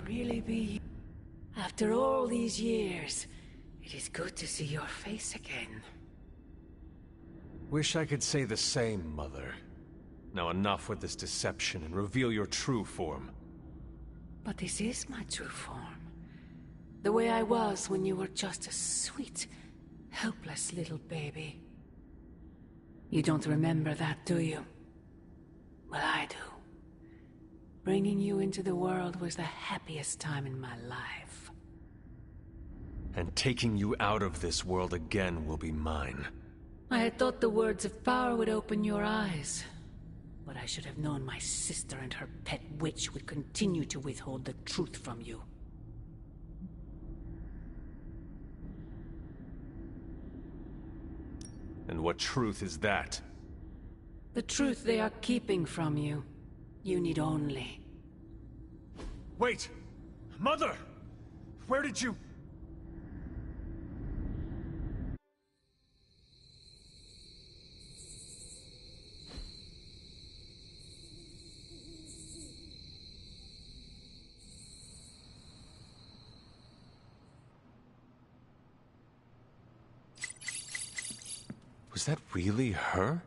really be you? After all these years, it is good to see your face again. Wish I could say the same, Mother. Now enough with this deception and reveal your true form. But this is my true form. The way I was when you were just a sweet, helpless little baby. You don't remember that, do you? Well, I do. Bringing you into the world was the happiest time in my life. And taking you out of this world again will be mine. I had thought the words of power would open your eyes. But I should have known my sister and her pet witch would continue to withhold the truth from you. And what truth is that? The truth they are keeping from you. You need only... Wait! Mother! Where did you... Was that really her?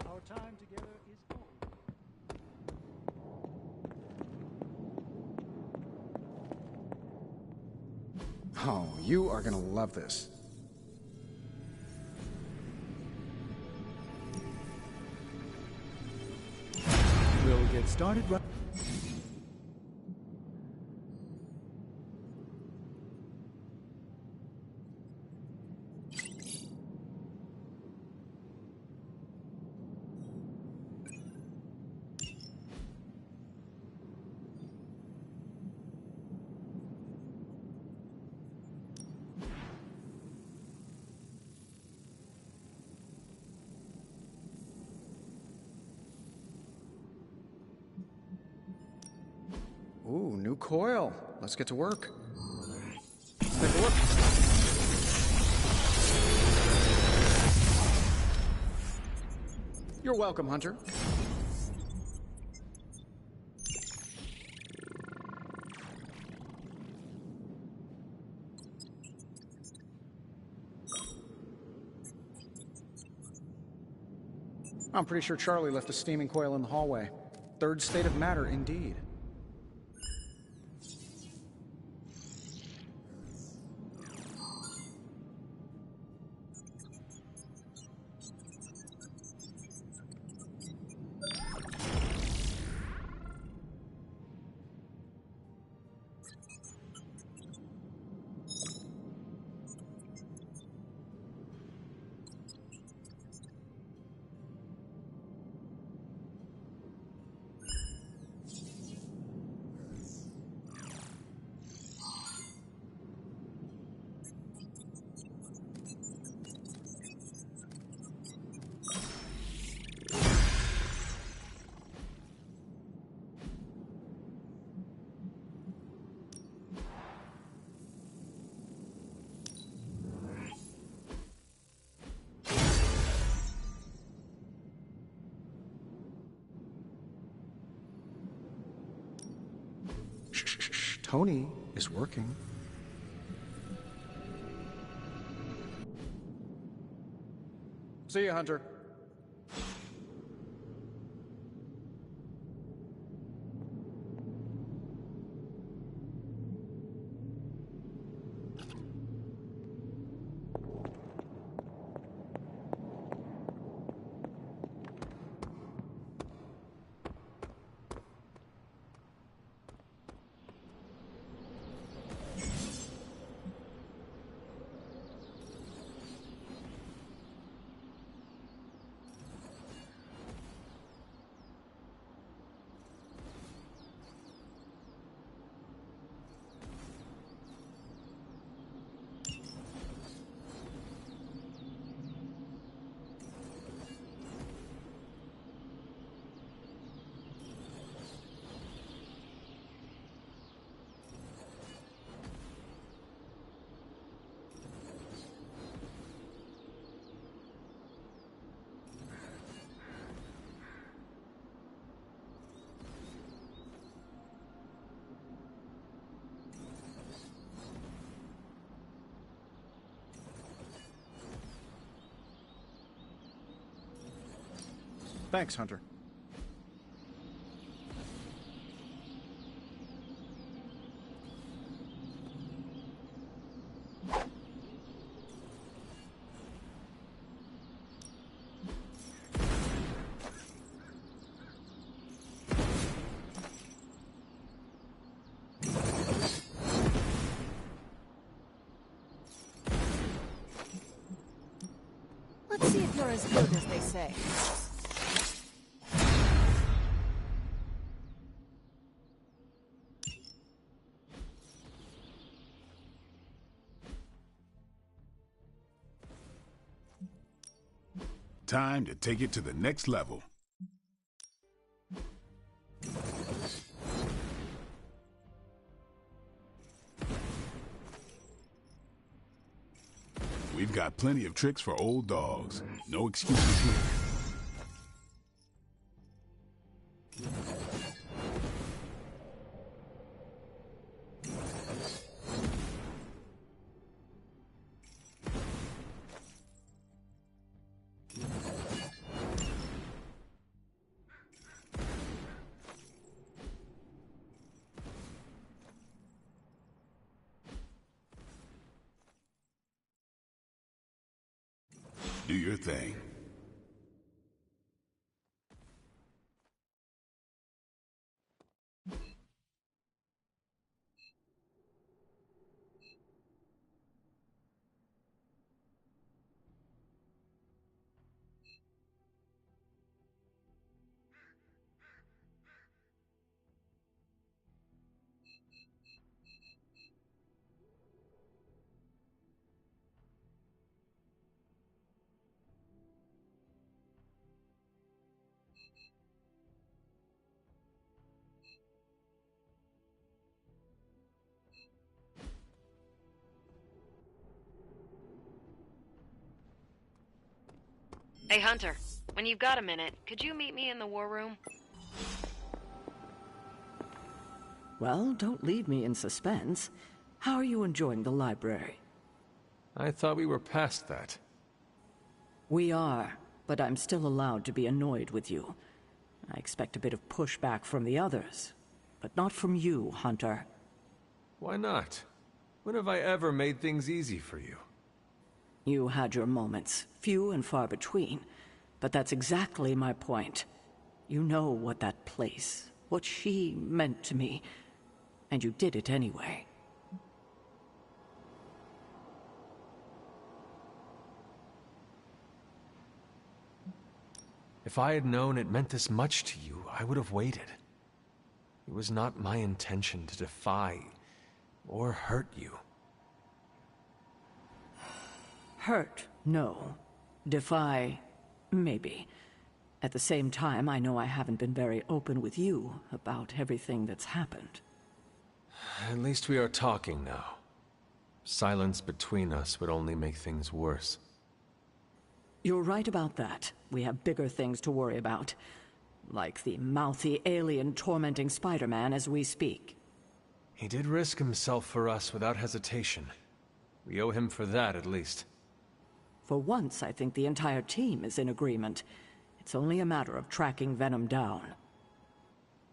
Our time together is over. Oh, you are gonna love this. We'll get started right... Ooh, new coil. Let's get to work. Take a look. You're welcome, Hunter. I'm pretty sure Charlie left a steaming coil in the hallway. Third state of matter, indeed. Shh. Tony is working. See ya, Hunter. Thanks, Hunter. Let's see if you're as good as they say. Time to take it to the next level. We've got plenty of tricks for old dogs. No excuses here. Do your thing. Hey, Hunter, when you've got a minute, could you meet me in the war room? Well, don't leave me in suspense. How are you enjoying the library? I thought we were past that. We are. but I'm still allowed to be annoyed with you. I expect a bit of pushback from the others, but not from you, Hunter. Why not? When have I ever made things easy for you? You had your moments, few and far between, but that's exactly my point. You know what that place, what she meant to me, and you did it anyway. If I had known it meant this much to you, I would have waited. It was not my intention to defy or hurt you. Hurt, no. Defy, maybe. At the same time, I know I haven't been very open with you about everything that's happened. At least we are talking now. Silence between us would only make things worse. You're right about that. We have bigger things to worry about. Like the mouthy alien tormenting Spider-Man as we speak. He did risk himself for us without hesitation. We owe him for that, at least. For once, I think the entire team is in agreement. It's only a matter of tracking Venom down.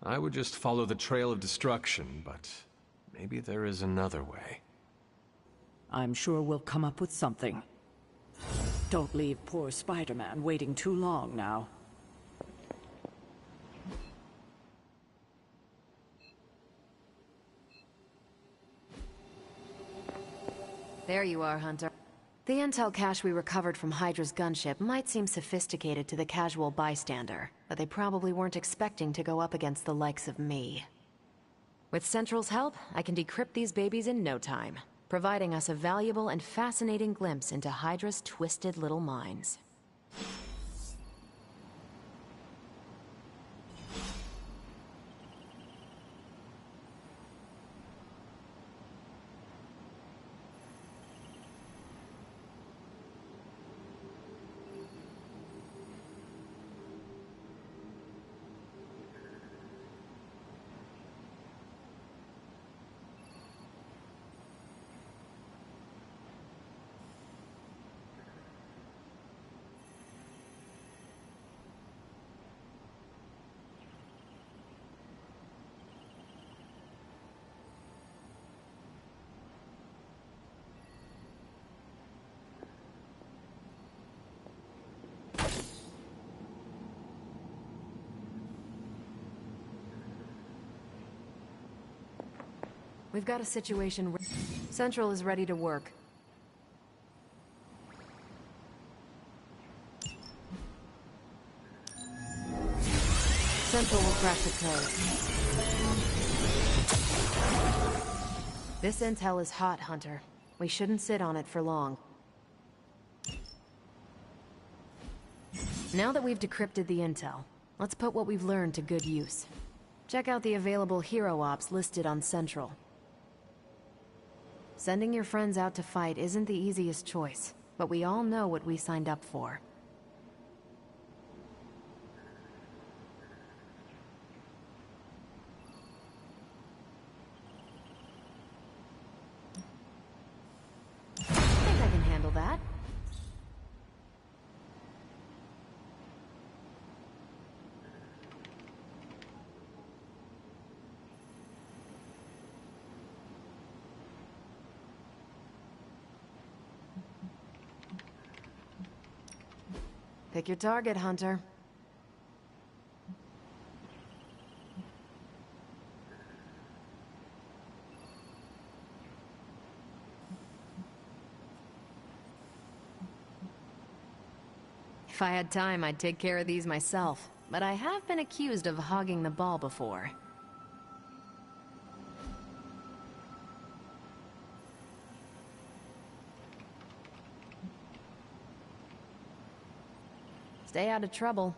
I would just follow the trail of destruction, but maybe there is another way. I'm sure we'll come up with something. Don't leave poor Spider-Man waiting too long now. There you are, Hunter. The intel cache we recovered from Hydra's gunship might seem sophisticated to the casual bystander, but they probably weren't expecting to go up against the likes of me. With Central's help, I can decrypt these babies in no time, providing us a valuable and fascinating glimpse into Hydra's twisted little minds. We've got a situation where Central is ready to work. Central will crack the code. This intel is hot, Hunter. We shouldn't sit on it for long. Now that we've decrypted the intel, let's put what we've learned to good use. Check out the available hero ops listed on Central. Sending your friends out to fight isn't the easiest choice, but we all know what we signed up for. I think I can handle that. Pick your target, Hunter. If I had time, I'd take care of these myself, but I have been accused of hogging the ball before. Stay out of trouble.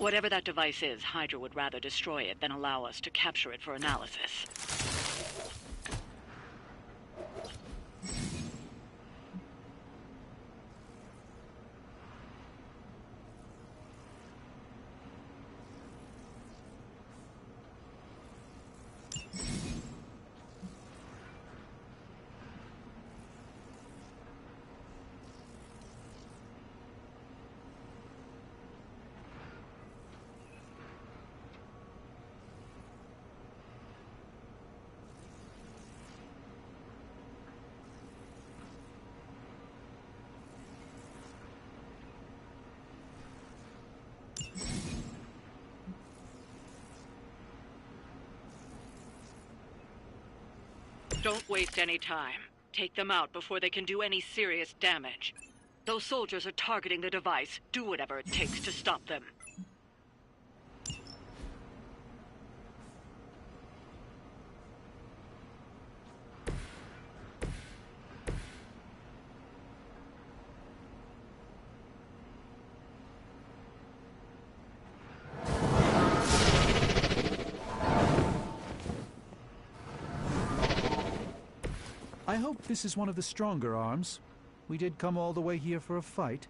Whatever that device is, Hydra would rather destroy it than allow us to capture it for analysis. Don't waste any time. Take them out before they can do any serious damage. Those soldiers are targeting the device. Do whatever it takes to stop them. I hope this is one of the stronger arms. We did come all the way here for a fight.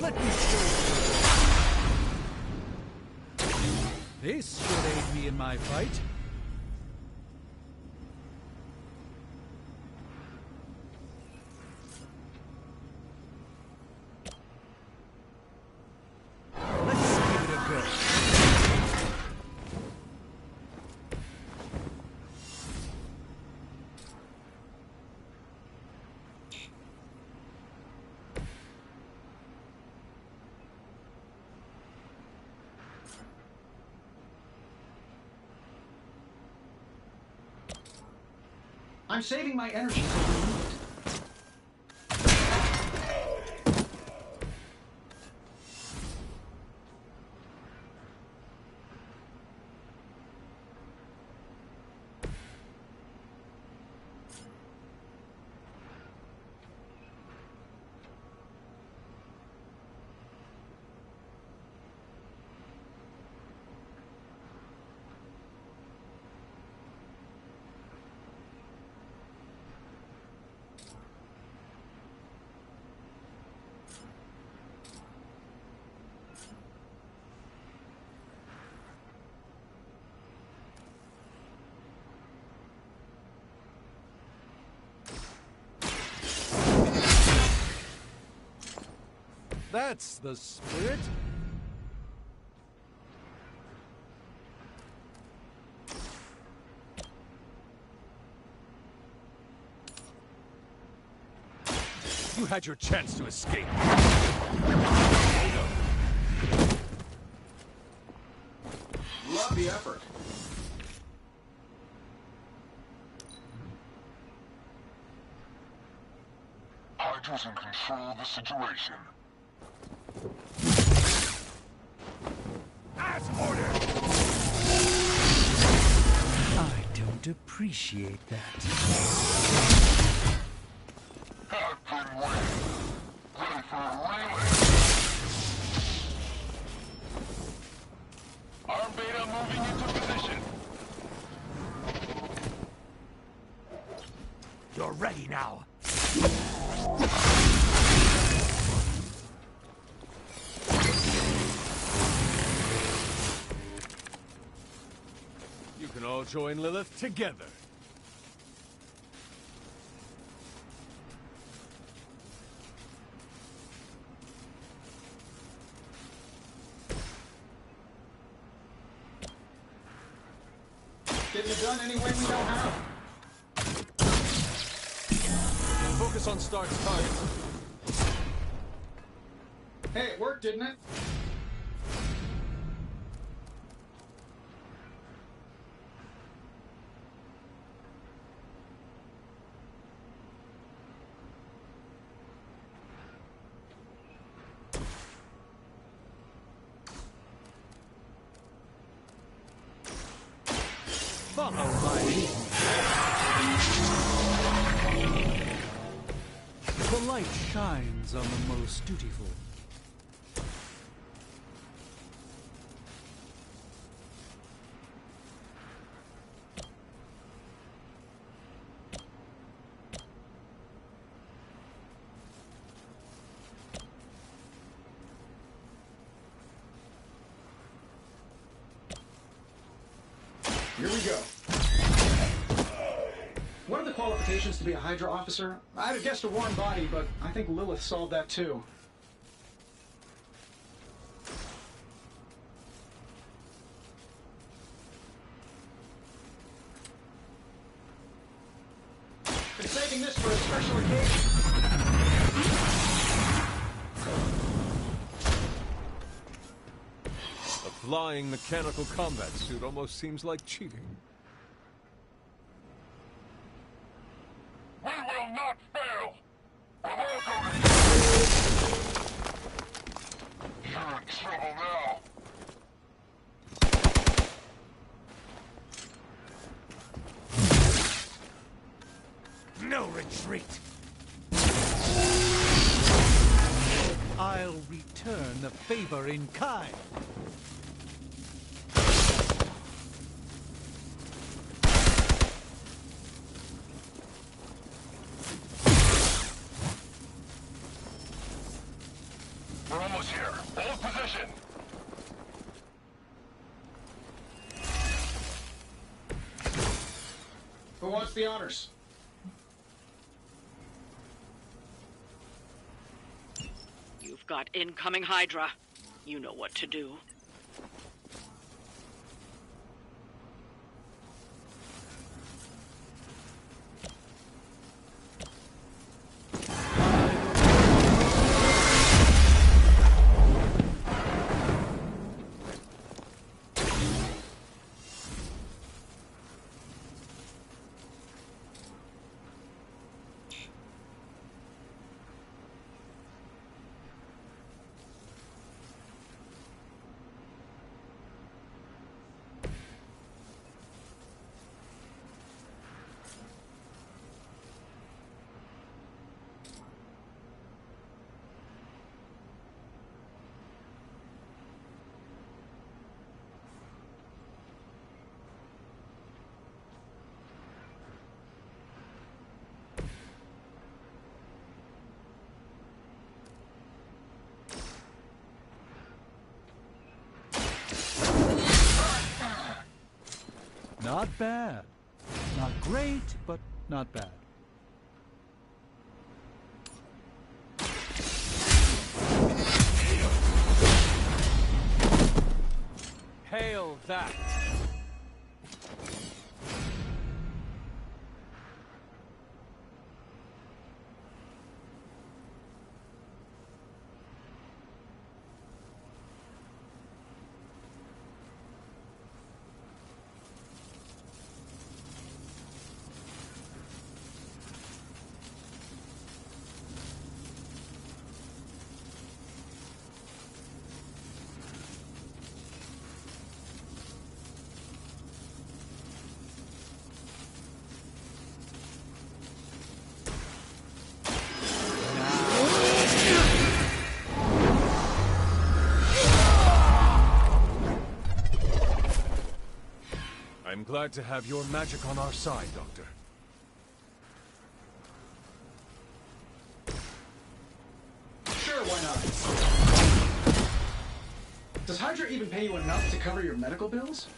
Let me show you. This should aid me in my fight. Let's give it a go. I'm saving my energy for the moment. That's the spirit. You had your chance to escape. Love the effort. Hydra's in control of the situation. As ordered! I don't appreciate that. I've been waiting. Ready for a relay. Arm Beta moving into position. You're ready now. You can all join Lilith together. Getting it done any way we know how. Focus on Stark's target. Hey, it worked, didn't it? Follow my lead. The light shines on the most dutiful. Here we go. What are the qualifications to be a Hydra officer? I'd have guessed a warm body, but I think Lilith solved that too. Been saving this for a special occasion. A flying mechanical combat suit almost seems like cheating. We will not fail! We will go to... You're in trouble now. No retreat! I'll return the favor in kind. We're almost here. Hold position. Who wants the honors? You've got incoming Hydra. You know what to do. Not bad. Not great, but not bad. Hail that! I'm glad to have your magic on our side, Doctor. Sure, why not? Does Hydra even pay you enough to cover your medical bills?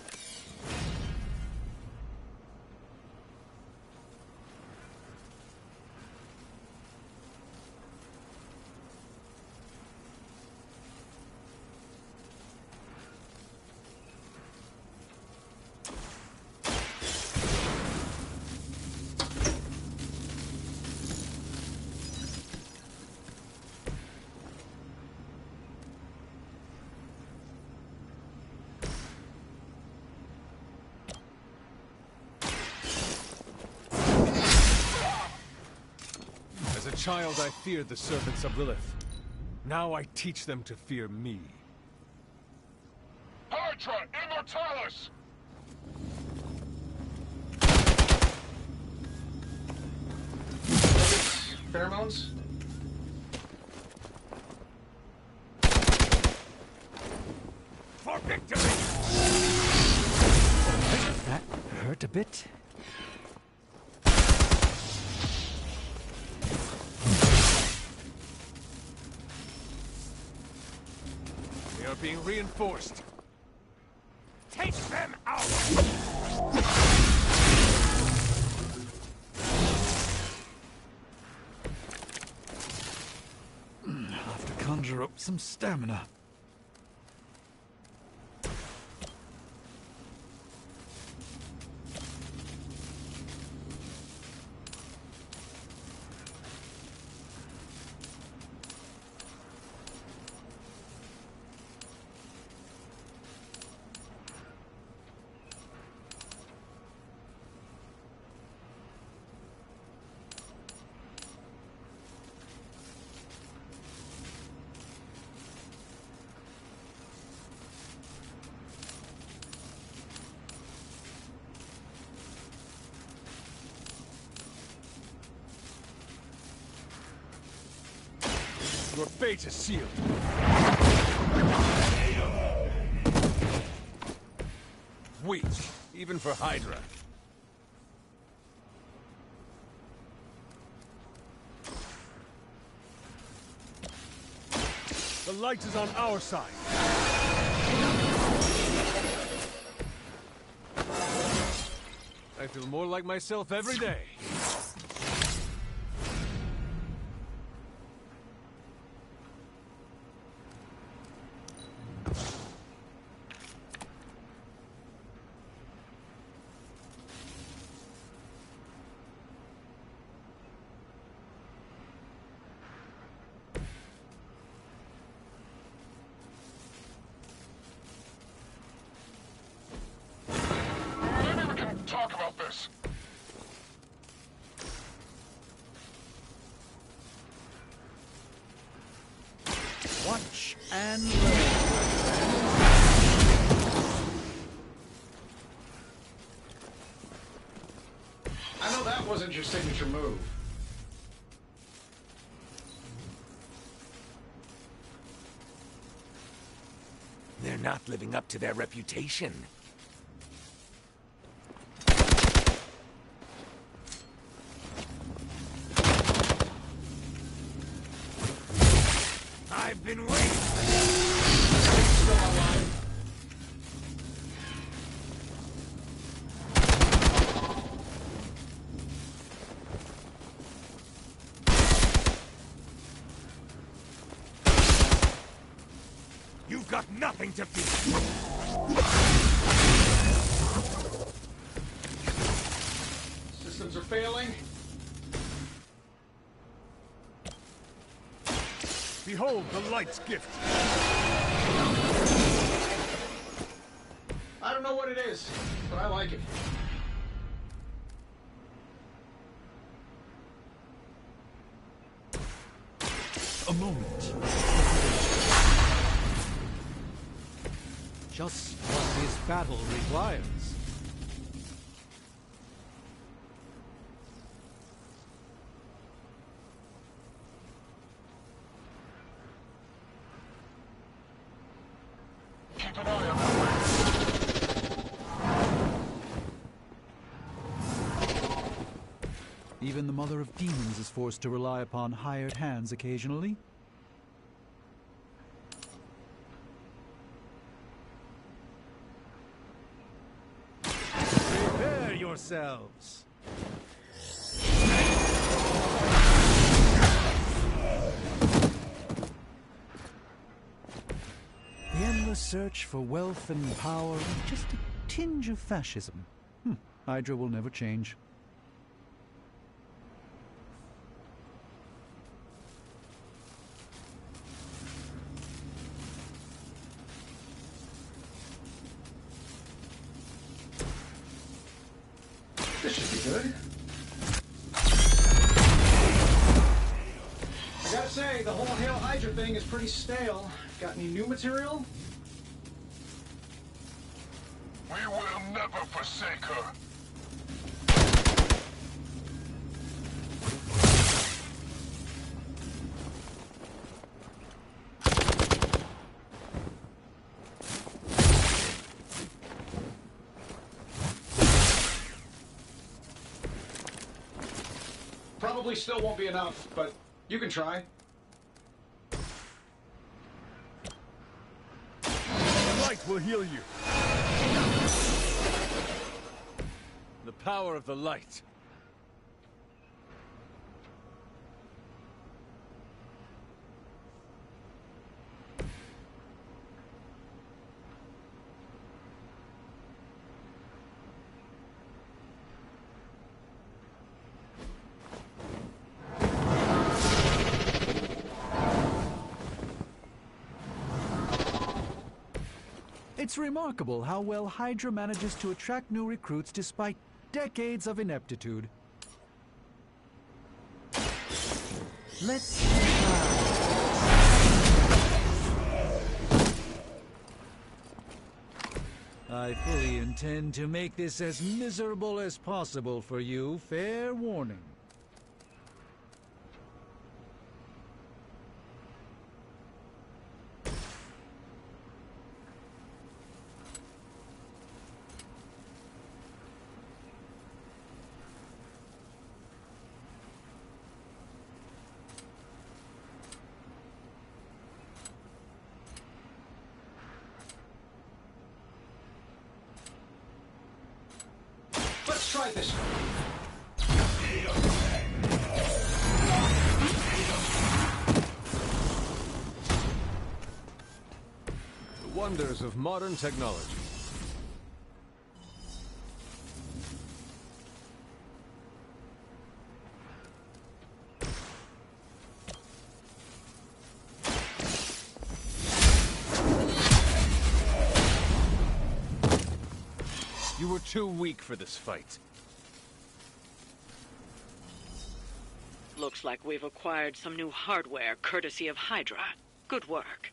As a child, I feared the servants of Lilith. Now I teach them to fear me. Hydra Immortalis! pheromones? For victory! That hurt a bit. We are being reinforced. Take them out! I'll have to conjure up some stamina. Your fate is sealed. Weak, even for Hydra. The light is on our side. I feel more like myself every day. Maybe we can talk about this. Watch and learn. I know that wasn't your signature move. They're not living up to their reputation. I've been waiting. Still online. You've got nothing to fear. Systems are failing. Behold the light's gift. I don't know what it is, but I like it. A moment. Just what this battle requires. Keep an eye on that way. Even the Mother of Demons is forced to rely upon hired hands occasionally. Prepare yourselves. The endless search for wealth and power, and just a tinge of fascism. Hydra will never change. This should be good. I gotta say, the whole Hail Hydra thing is pretty stale. Got any new material? We will never forsake her. Probably still won't be enough, but you can try. The light will heal you. The power of the light. It's remarkable how well Hydra manages to attract new recruits despite decades of ineptitude. Let's I fully intend to make this as miserable as possible for you, fair warning. Let's try this. The wonders of modern technology. You were too weak for this fight. Looks like we've acquired some new hardware courtesy of Hydra. Good work.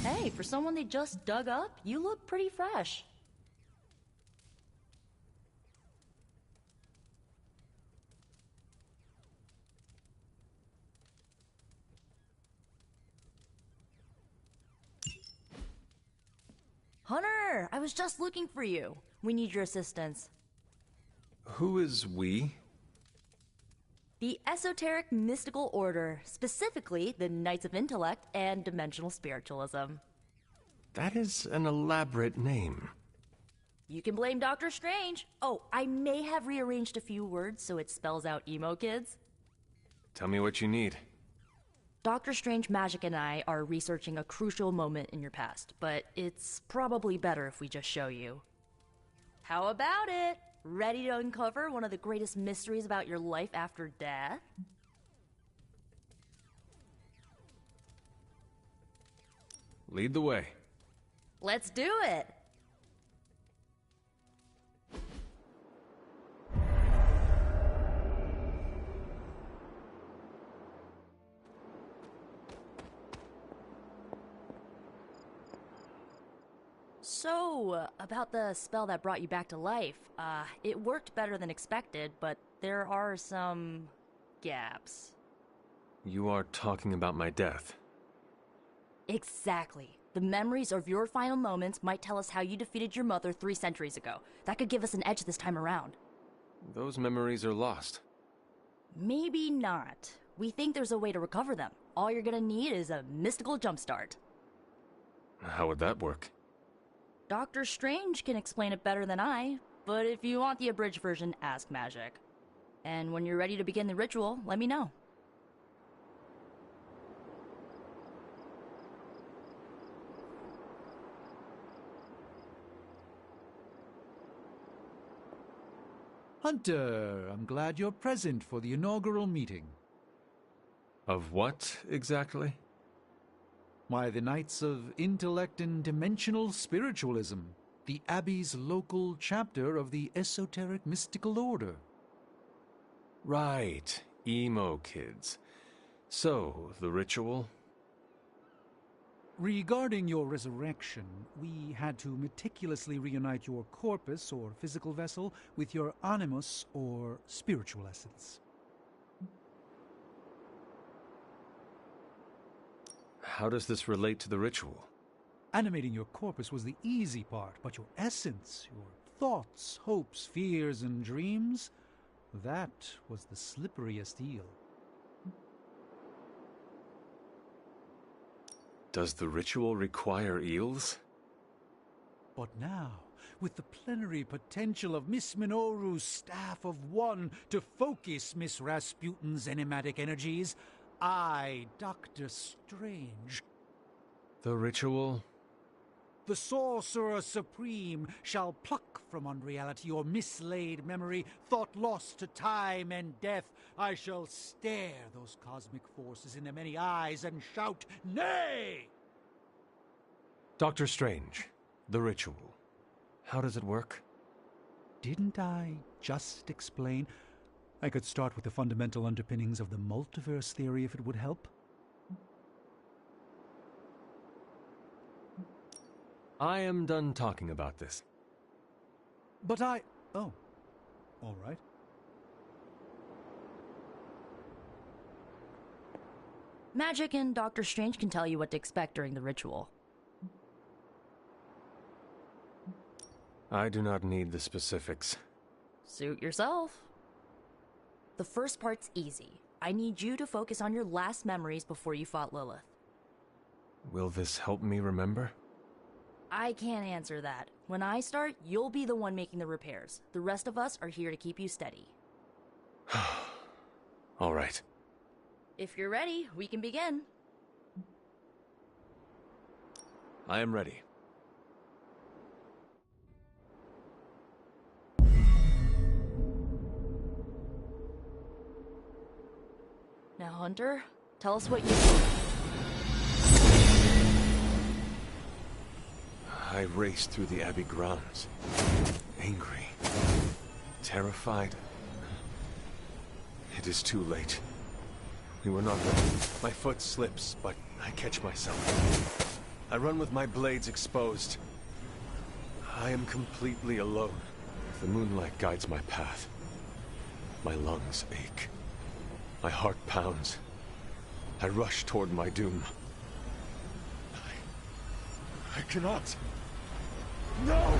Hey, for someone they just dug up, you look pretty fresh. Hunter, I was just looking for you. We need your assistance. Who is we? The Esoteric Mystical Order, specifically the Knights of Intellect and Dimensional Spiritualism. That is an elaborate name. You can blame Dr. Strange. Oh, I may have rearranged a few words so it spells out emo kids. Tell me what you need. Dr. Strange Magic and I are researching a crucial moment in your past, but it's probably better if we just show you. How about it? Ready to uncover one of the greatest mysteries about your life after death? Lead the way. Let's do it! So, about the spell that brought you back to life, it worked better than expected, but there are some gaps. You are talking about my death. Exactly. The memories of your final moments might tell us how you defeated your mother 3 centuries ago. That could give us an edge this time around. Those memories are lost. Maybe not. We think there's a way to recover them. All you're gonna need is a mystical jumpstart. How would that work? Dr. Strange can explain it better than I, but if you want the abridged version, ask Magic. And when you're ready to begin the ritual, let me know. Hunter, I'm glad you're present for the inaugural meeting. Of what, exactly? Why, the Knights of Intellect and Dimensional Spiritualism, the Abbey's local chapter of the Esoteric Mystical Order. Right, emo kids. So, the ritual? Regarding your resurrection, we had to meticulously reunite your corpus, or physical vessel, with your animus, or spiritual essence. How does this relate to the ritual? Animating your corpus was the easy part, but your essence, your thoughts, hopes, fears, and dreams, that was the slipperiest eel. Does the ritual require eels? But now, with the plenary potential of Miss Minoru's Staff of One to focus Miss Rasputin's enigmatic energies, I, Dr. Strange, The ritual? the Sorcerer Supreme, shall pluck from unreality your mislaid memory, thought lost to time and death. I shall stare those cosmic forces in their many eyes and shout, nay! Dr. Strange, the ritual. How does it work? Didn't I just explain? I could start with the fundamental underpinnings of the multiverse theory if it would help. I am done talking about this. But oh, all right. Magic and Dr. Strange can tell you what to expect during the ritual. I do not need the specifics. Suit yourself. The first part's easy. I need you to focus on your last memories before you fought Lilith. Will this help me remember? I can't answer that. When I start, you'll be the one making the repairs. The rest of us are here to keep you steady. All right. If you're ready, we can begin. I am ready. Now, Hunter, tell us what you... I raced through the Abbey grounds. Angry. Terrified. It is too late. We were not ready. My foot slips, but I catch myself. I run with my blades exposed. I am completely alone. The moonlight guides my path. My lungs ache. My heart pounds. I rush toward my doom. I cannot. No!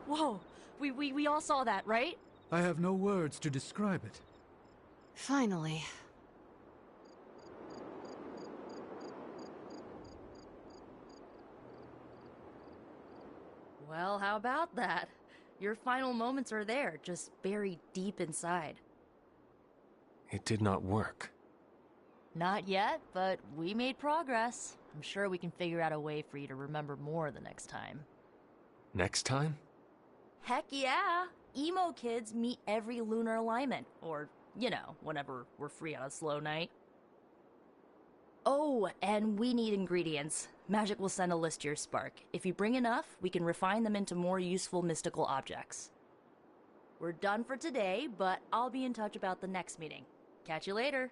Whoa! We all saw that, right? I have no words to describe it. Finally. Well, how about that? Your final moments are there, just buried deep inside. It did not work. Not yet, but we made progress. I'm sure we can figure out a way for you to remember more the next time. Next time? Heck yeah! Emo kids meet every lunar alignment, or, you know, whenever we're free on a slow night. Oh, and we need ingredients. Magic will send a list to your spark. If you bring enough, we can refine them into more useful mystical objects. We're done for today, but I'll be in touch about the next meeting. Catch you later.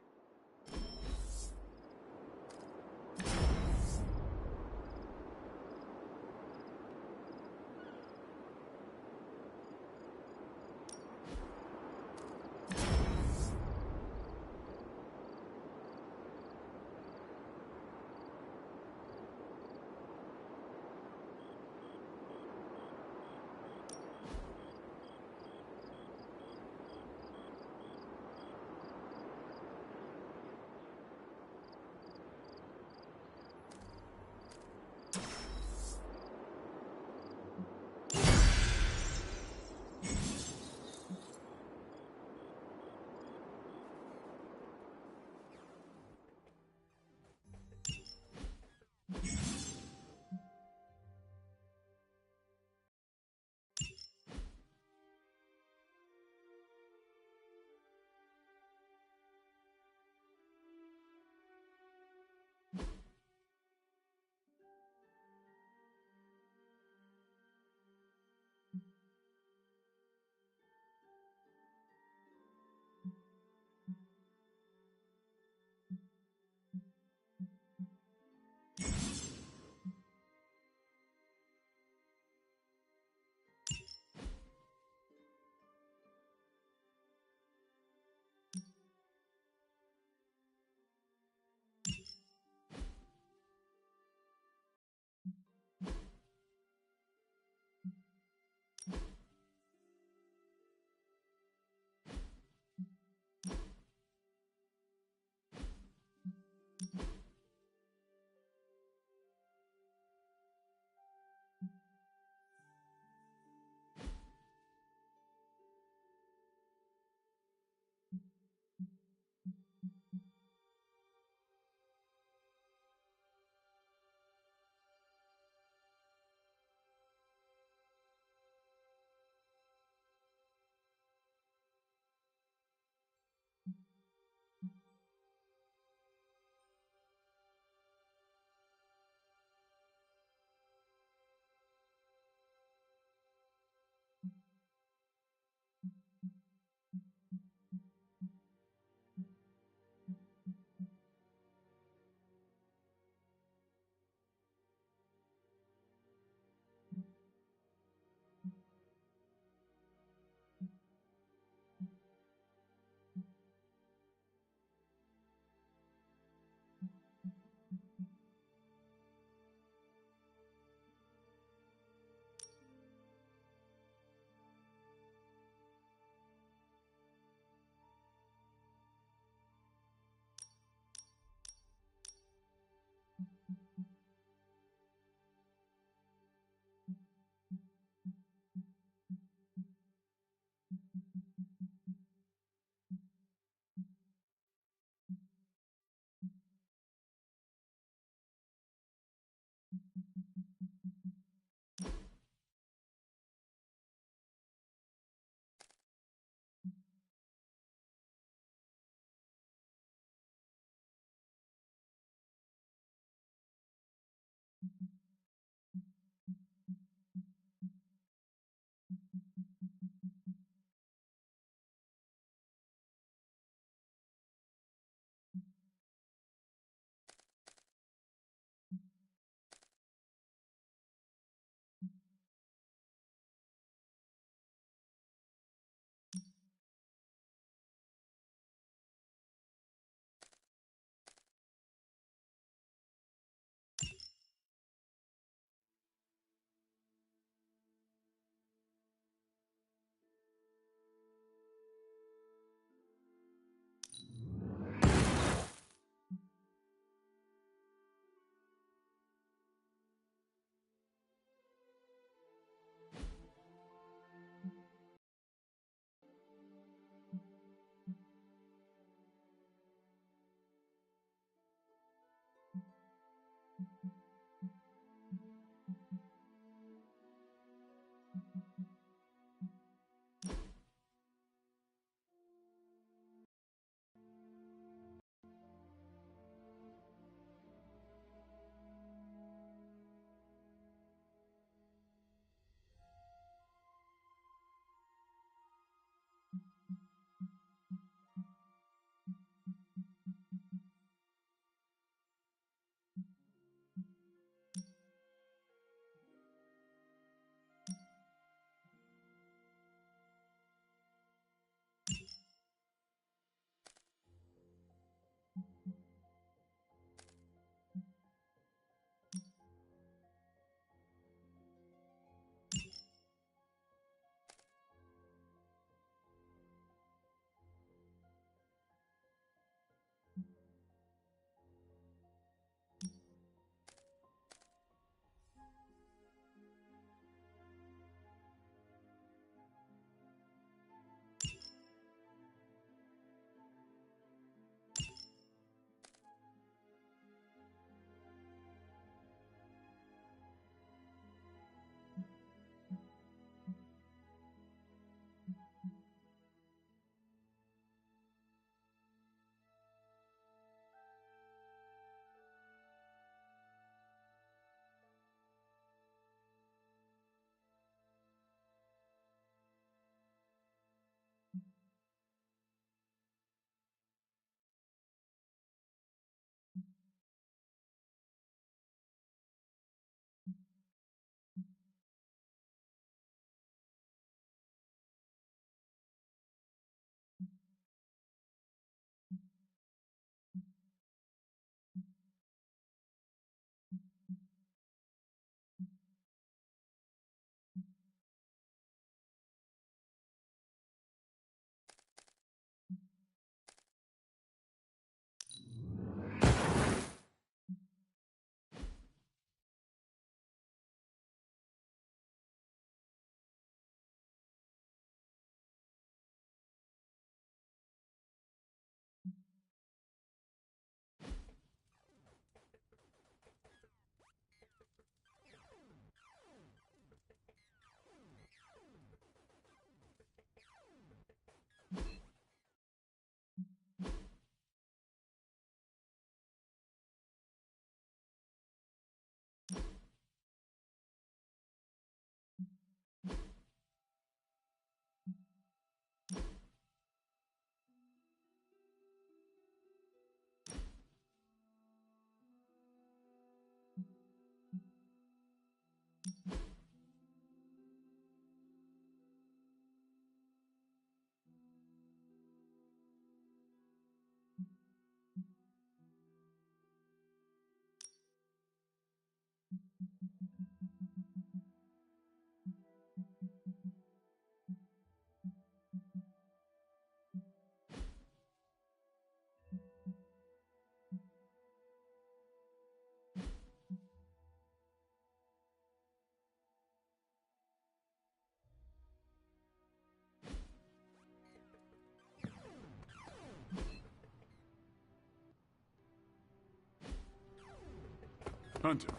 Hunter.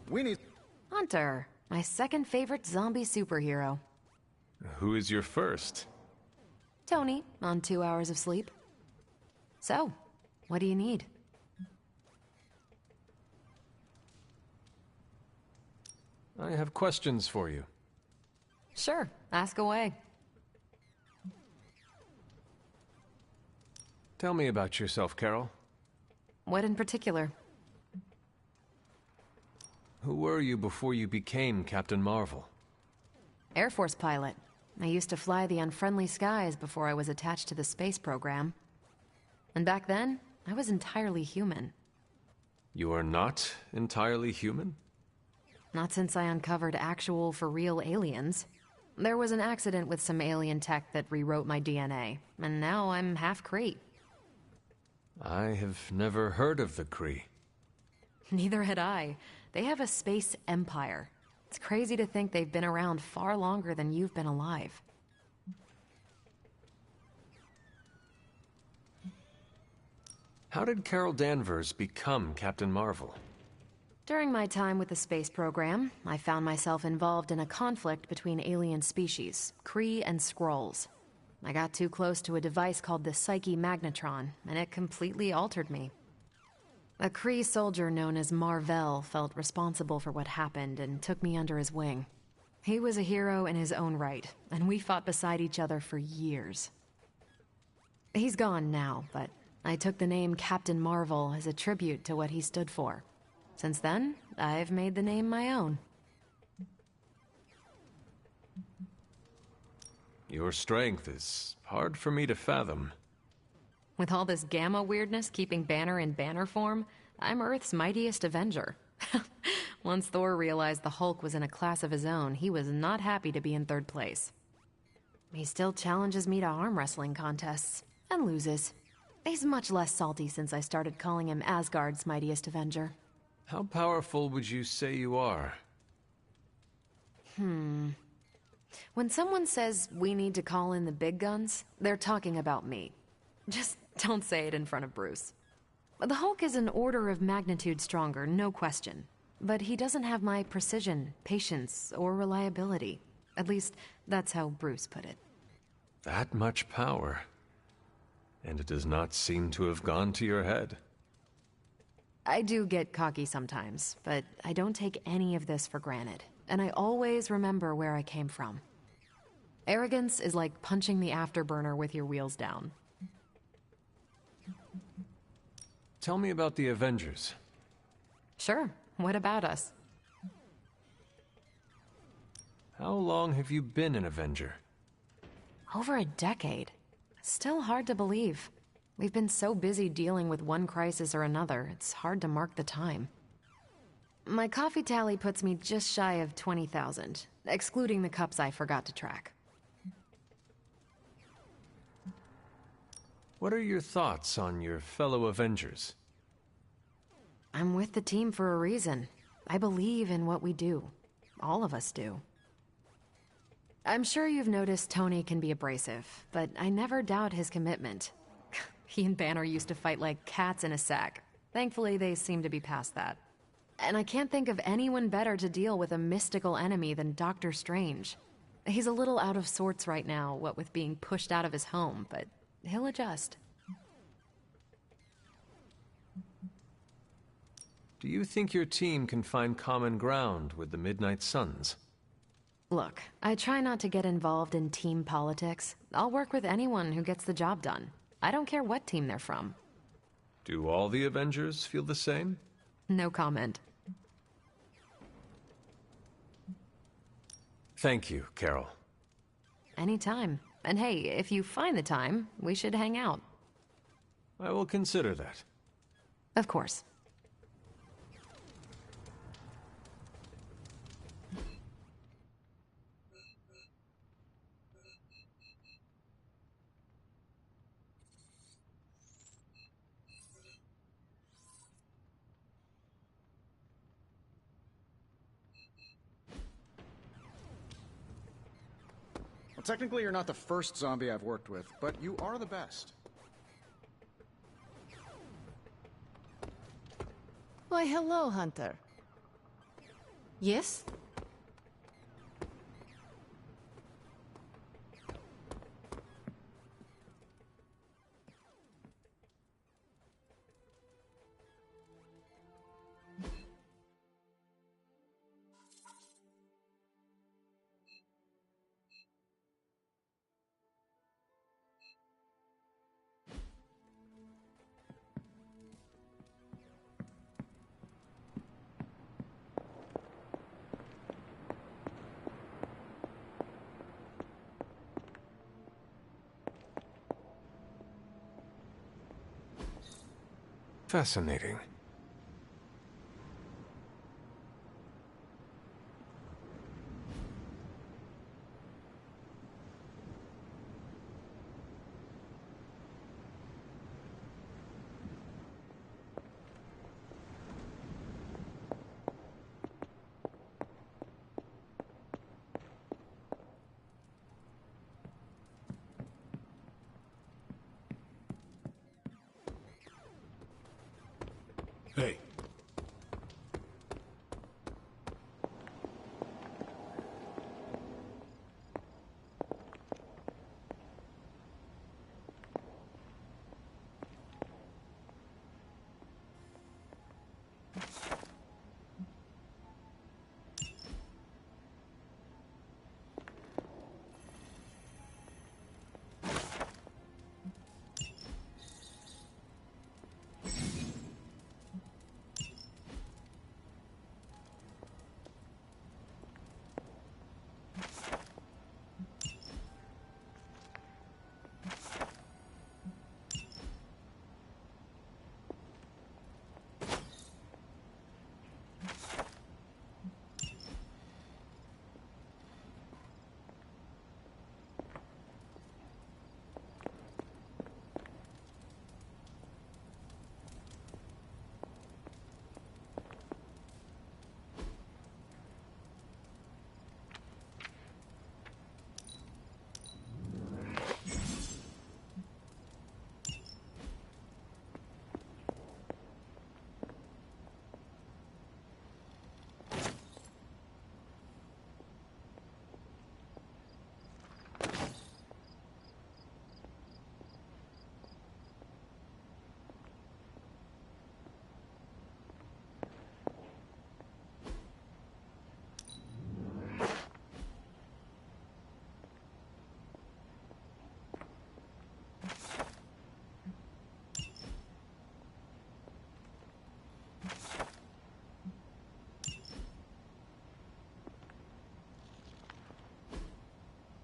We need... Hunter, my second favorite zombie superhero. Who is your first? Tony, on 2 hours of sleep. So, what do you need? I have questions for you. Sure, ask away. Tell me about yourself, Carol. What in particular? Who were you before you became Captain Marvel? Air Force pilot. I used to fly the unfriendly skies before I was attached to the space program. And back then, I was entirely human. You are not entirely human? Not since I uncovered actual, for-real aliens. There was an accident with some alien tech that rewrote my DNA, and now I'm half Kree. I have never heard of the Kree. Neither had I. They have a space empire. It's crazy to think they've been around far longer than you've been alive. How did Carol Danvers become Captain Marvel? During my time with the space program, I found myself involved in a conflict between alien species, Kree and Skrulls. I got too close to a device called the Psyche Magnetron, and it completely altered me. A Kree soldier known as Mar-Vell felt responsible for what happened and took me under his wing. He was a hero in his own right, and we fought beside each other for years. He's gone now, but I took the name Captain Marvel as a tribute to what he stood for. Since then, I've made the name my own. Your strength is hard for me to fathom. With all this Gamma weirdness keeping Banner in banner form, I'm Earth's mightiest Avenger. Once Thor realized the Hulk was in a class of his own, he was not happy to be in third place. He still challenges me to arm wrestling contests, and loses. He's much less salty since I started calling him Asgard's mightiest Avenger. How powerful would you say you are? When someone says we need to call in the big guns, they're talking about me. Just don't say it in front of Bruce. The Hulk is an order of magnitude stronger, no question. But he doesn't have my precision, patience, or reliability. At least, that's how Bruce put it. That much power. And it does not seem to have gone to your head. I do get cocky sometimes, but I don't take any of this for granted. And I always remember where I came from. Arrogance is like punching the afterburner with your wheels down. Tell me about the Avengers. Sure. What about us? How long have you been an Avenger? Over a decade. Still hard to believe. We've been so busy dealing with one crisis or another, it's hard to mark the time. My coffee tally puts me just shy of 20,000, excluding the cups I forgot to track. What are your thoughts on your fellow Avengers? I'm with the team for a reason. I believe in what we do. All of us do. I'm sure you've noticed Tony can be abrasive, but I never doubt his commitment. He and Banner used to fight like cats in a sack. Thankfully, they seem to be past that. And I can't think of anyone better to deal with a mystical enemy than Doctor Strange. He's a little out of sorts right now, what with being pushed out of his home, but he'll adjust. Do you think your team can find common ground with the Midnight Suns? Look, I try not to get involved in team politics. I'll work with anyone who gets the job done. I don't care what team they're from. Do all the Avengers feel the same? No comment. Thank you, Carol. Anytime. And hey, if you find the time, we should hang out. I will consider that. Of course. Technically, you're not the first zombie I've worked with, but you are the best. Why, hello, Hunter. Yes? Fascinating. Hey.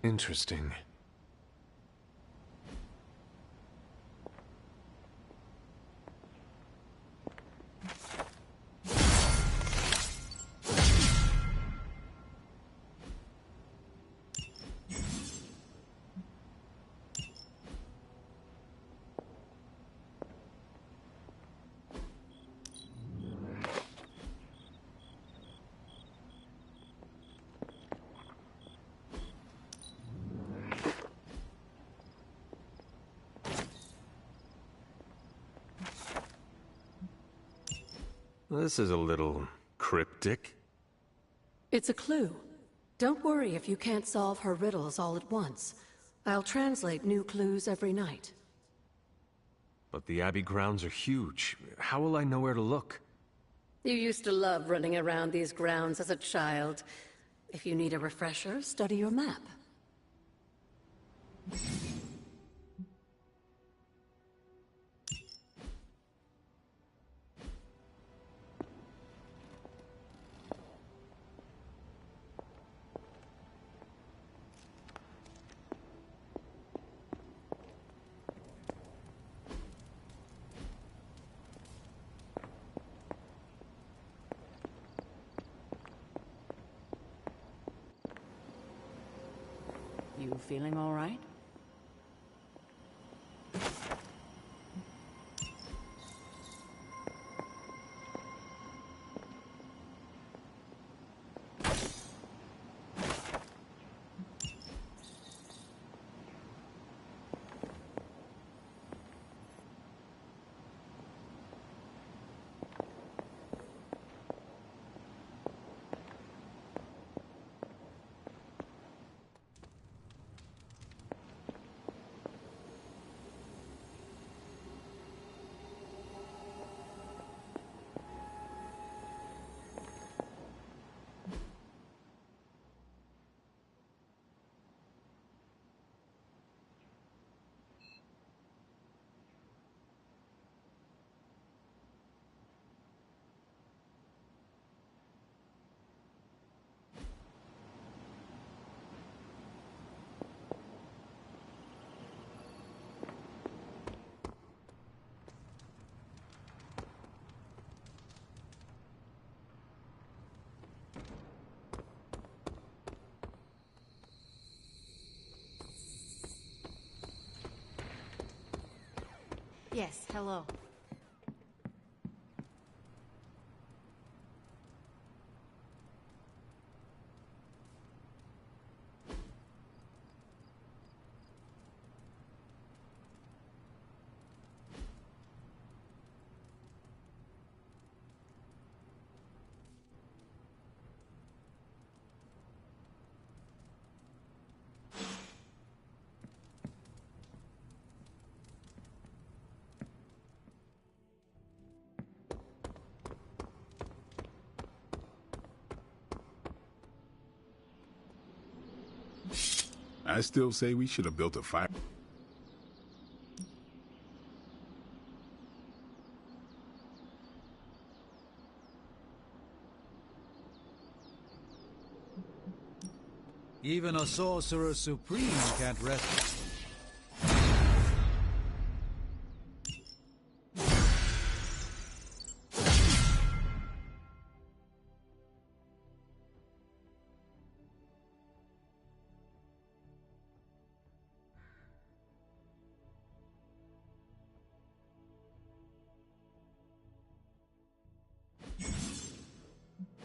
Interesting. This is a little cryptic. It's a clue. Don't worry if you can't solve her riddles all at once. I'll translate new clues every night. But the Abbey grounds are huge. How will I know where to look? You used to love running around these grounds as a child. If you need a refresher, study your map. You feeling all right? Yes, hello. I still say we should have built a fire. Even a Sorcerer Supreme can't rest.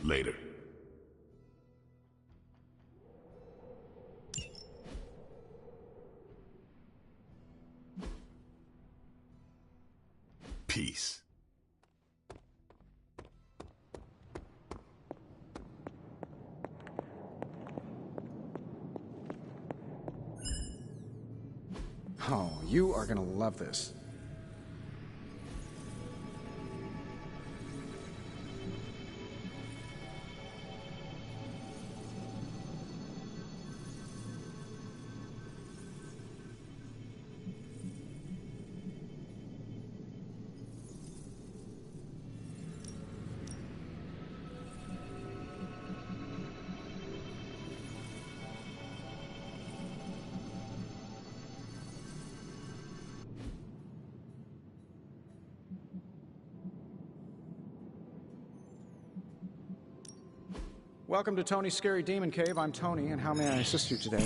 Later. Peace. Oh, you are gonna love this. Welcome to Tony's Scary Demon Cave. I'm Tony, and how may I assist you today?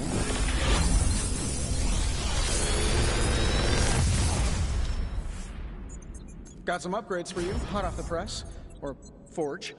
Got some upgrades for you, hot off the press. Or forge.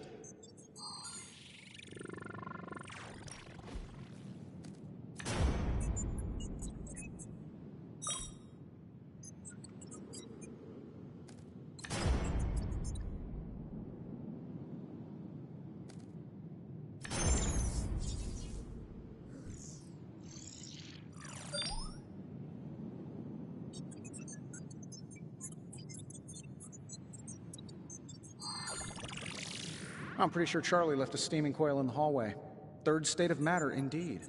I'm pretty sure Charlie left a steaming coil in the hallway. Third state of matter, indeed.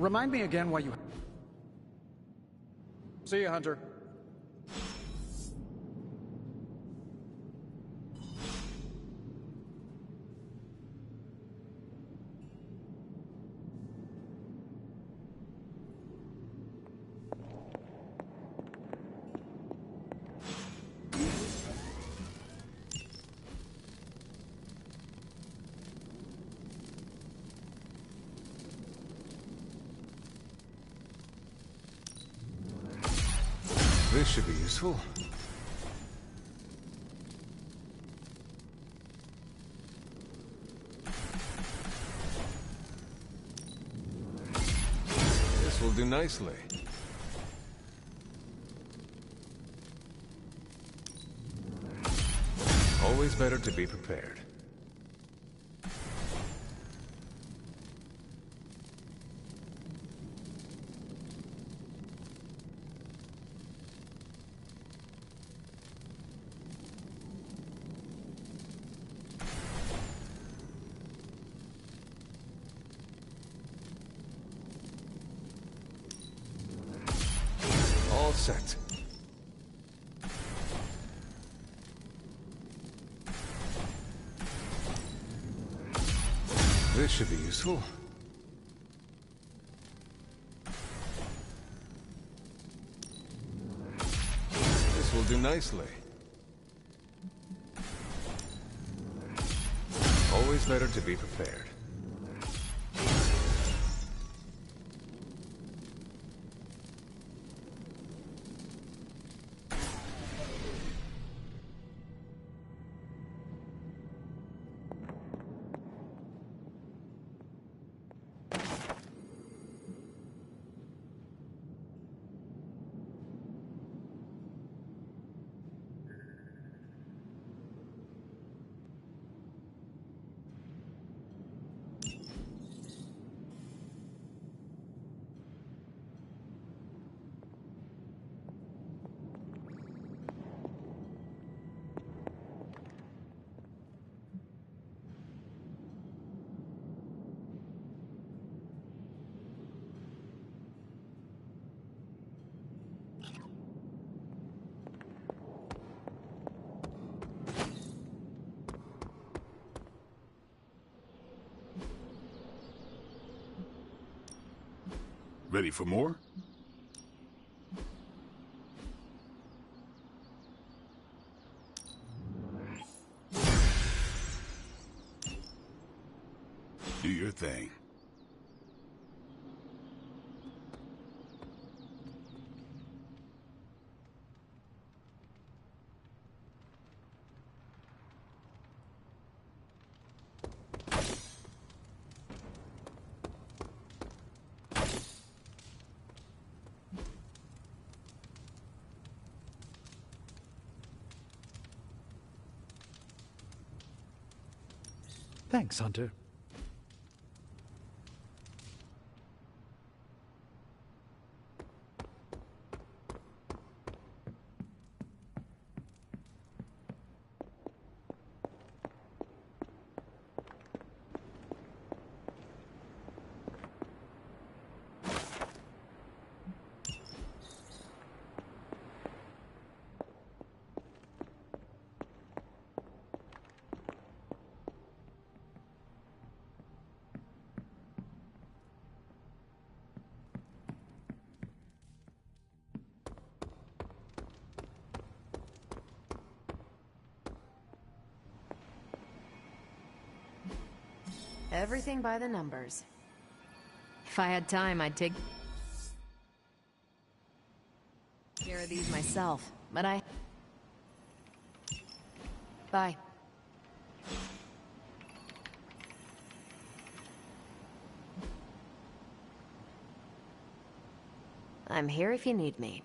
Remind me again why you... See you, Hunter. This should be useful. This will do nicely. Always better to be prepared. All set. This should be useful. This will do nicely. Always better to be prepared. Ready for more? Do your thing. Thanks, Hunter. Everything by the numbers. If I had time, I'd take care of these myself, but Bye. I'm here if you need me.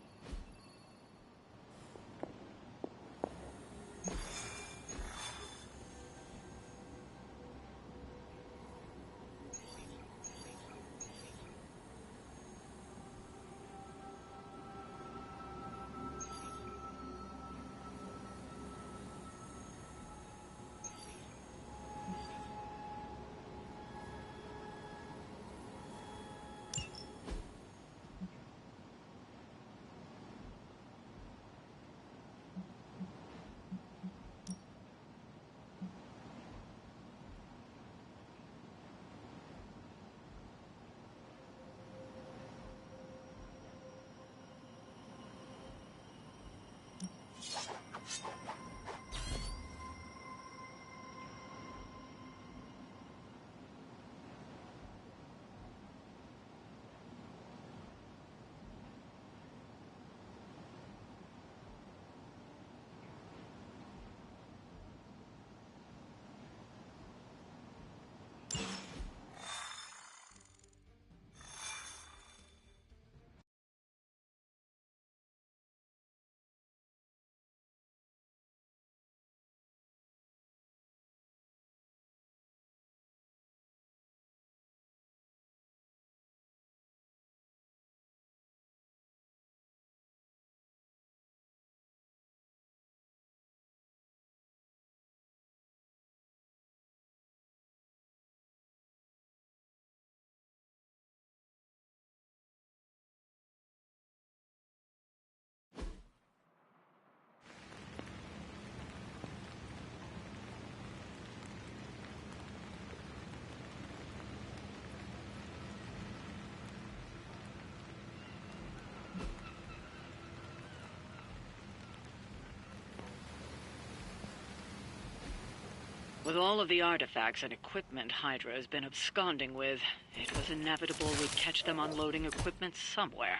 With all of the artifacts and equipment Hydra has been absconding with, it was inevitable we'd catch them unloading equipment somewhere.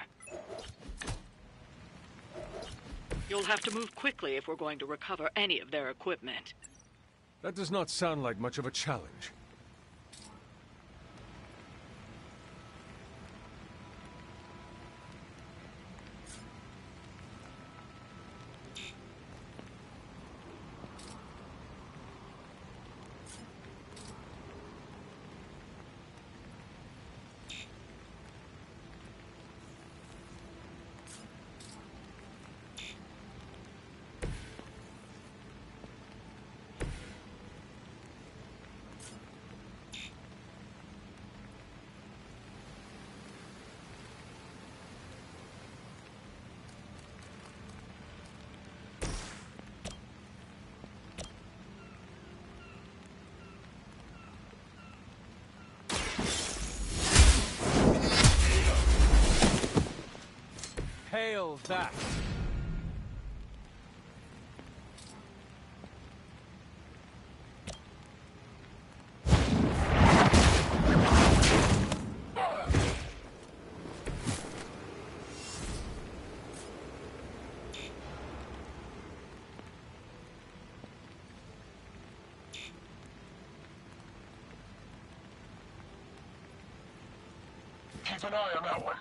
You'll have to move quickly if we're going to recover any of their equipment. That does not sound like much of a challenge. Hail that! Keep an eye on that one.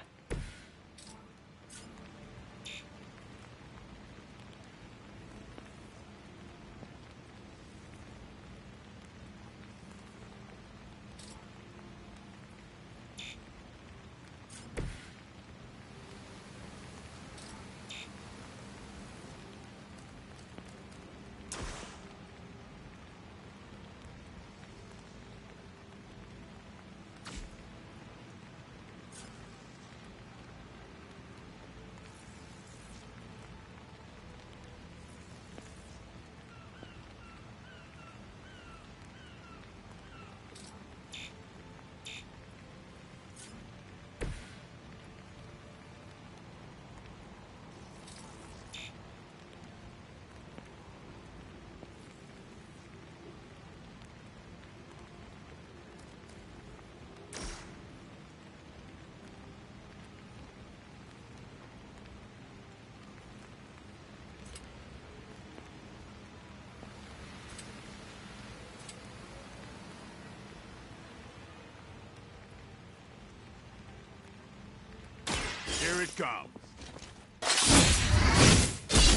Here it comes.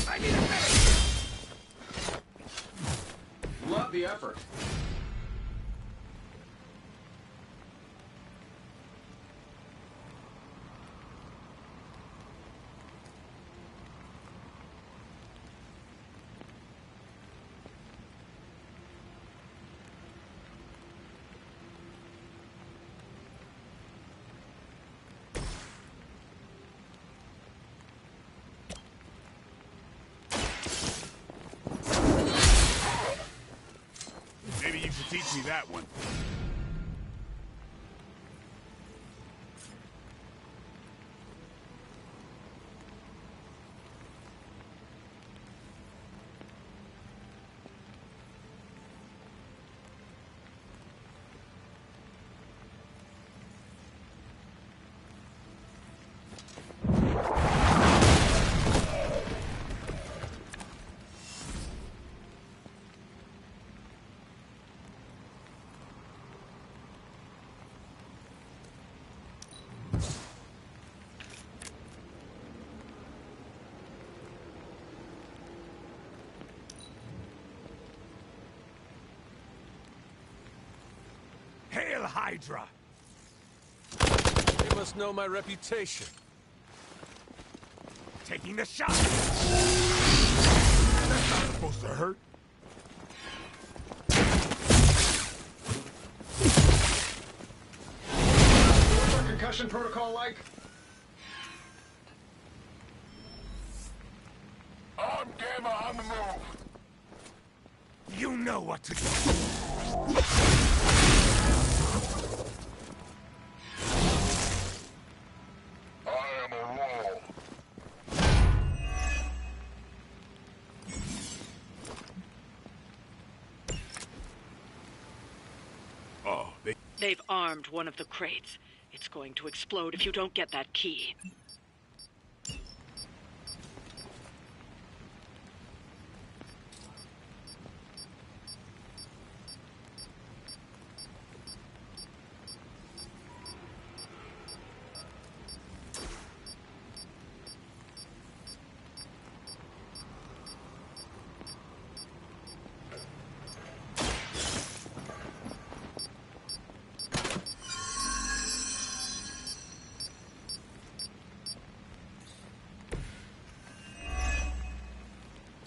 I need a medic! Love the effort. Maybe you should teach me that one. Hail Hydra! You must know my reputation. Taking the shot! That's not supposed to hurt. What's our concussion protocol like? On Gamma on the move. You know what to do! I am a wall. They've armed one of the crates. It's going to explode if you don't get that key.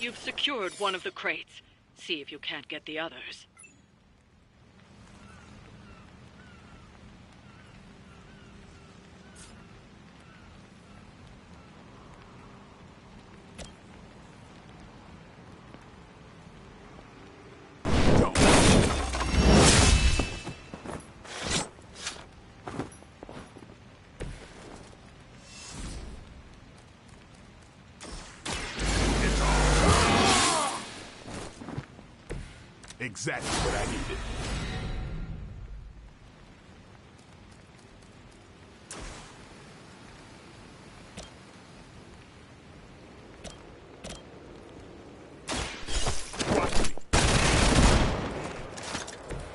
You've secured one of the crates. See if you can't get the others. Exactly what I needed.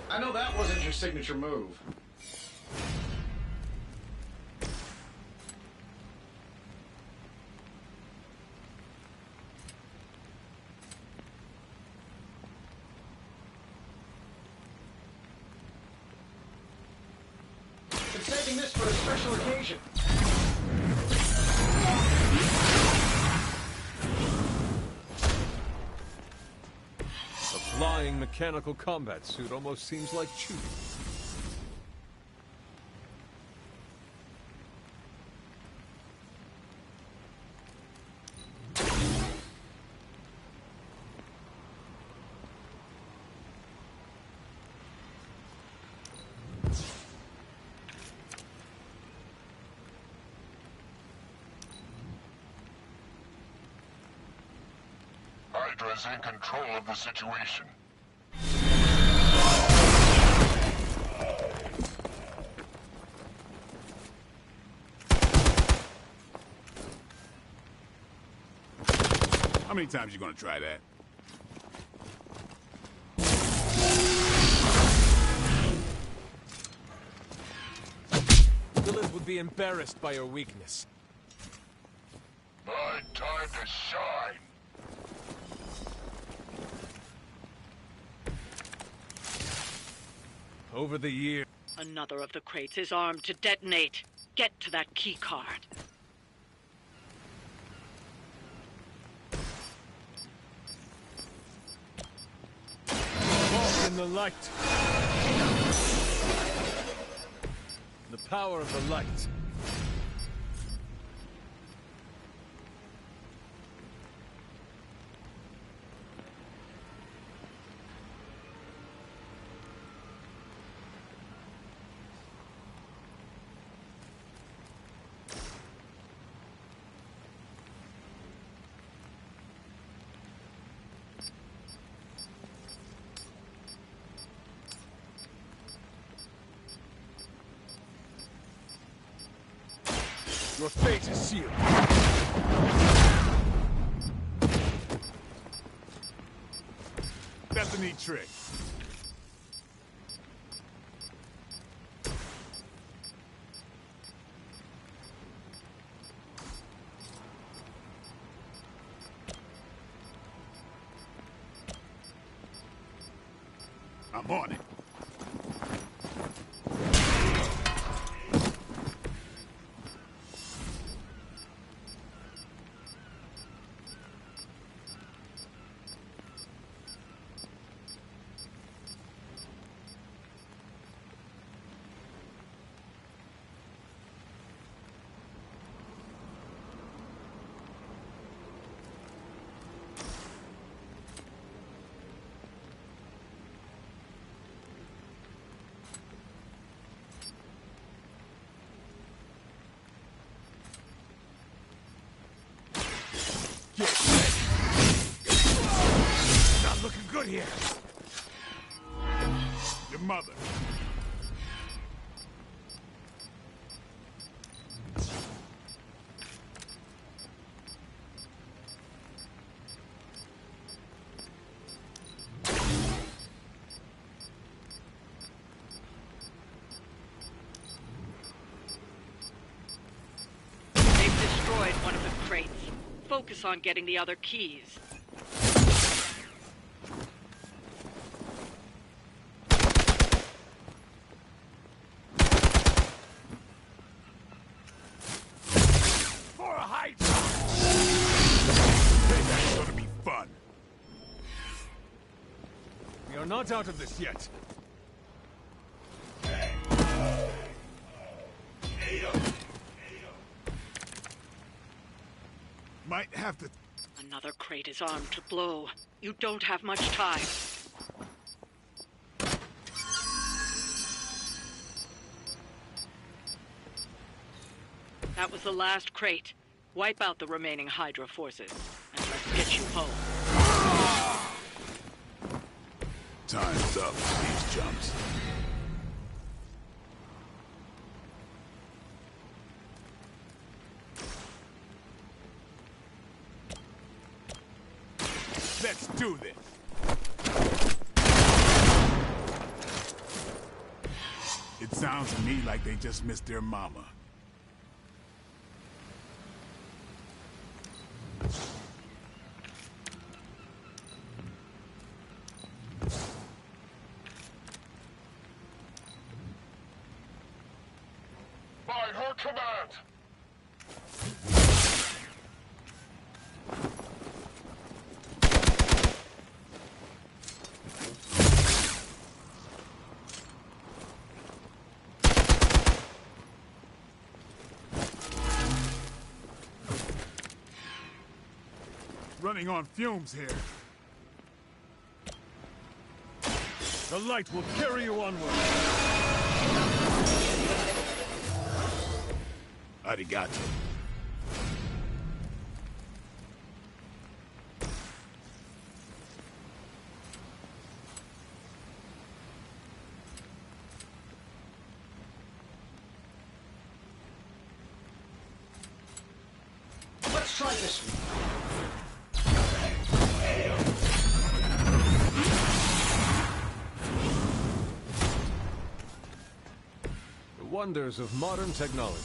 I know that wasn't your signature move. I'm saving this for a special occasion. A flying mechanical combat suit almost seems like cheating. Hydra's in control of the situation. How many times you gonna try that? Lilith would be embarrassed by your weakness. My time to shine. Over the years. Another of the crates is armed to detonate. Get to that key card. Walk in the light. The power of the light. Your fate is sealed. That's a neat trick. I'm on it. Not looking good here. Your mother. crates. Focus on getting the other keys. For a Hydra! That's gonna be fun. We are not out of this yet. Might have to... Another crate is armed to blow. You don't have much time. That was the last crate. Wipe out the remaining Hydra forces, and let's get you home. Time's up for these jumps. Let's do this. It sounds to me like they just missed their mama. By her command! Running on fumes here. The light will carry you onward. Arigato. Let's try this one. The wonders of modern technology.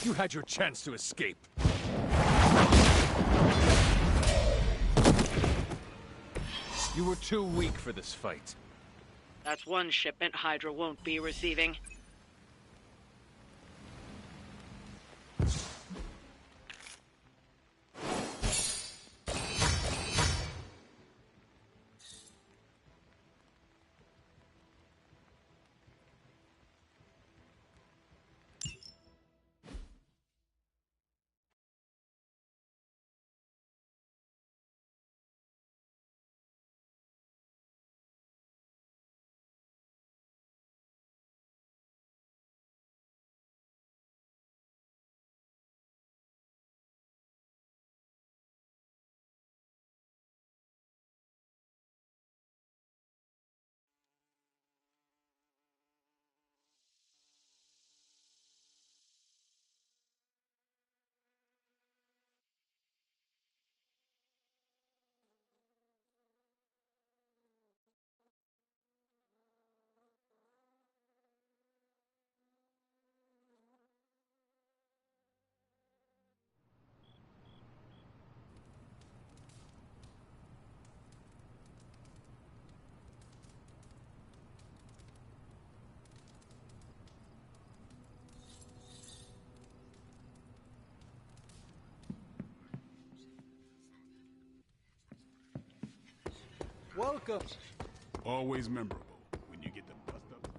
You had your chance to escape. You were too weak for this fight. That's one shipment Hydra won't be receiving. Welcome. Always memorable when you get to bust up.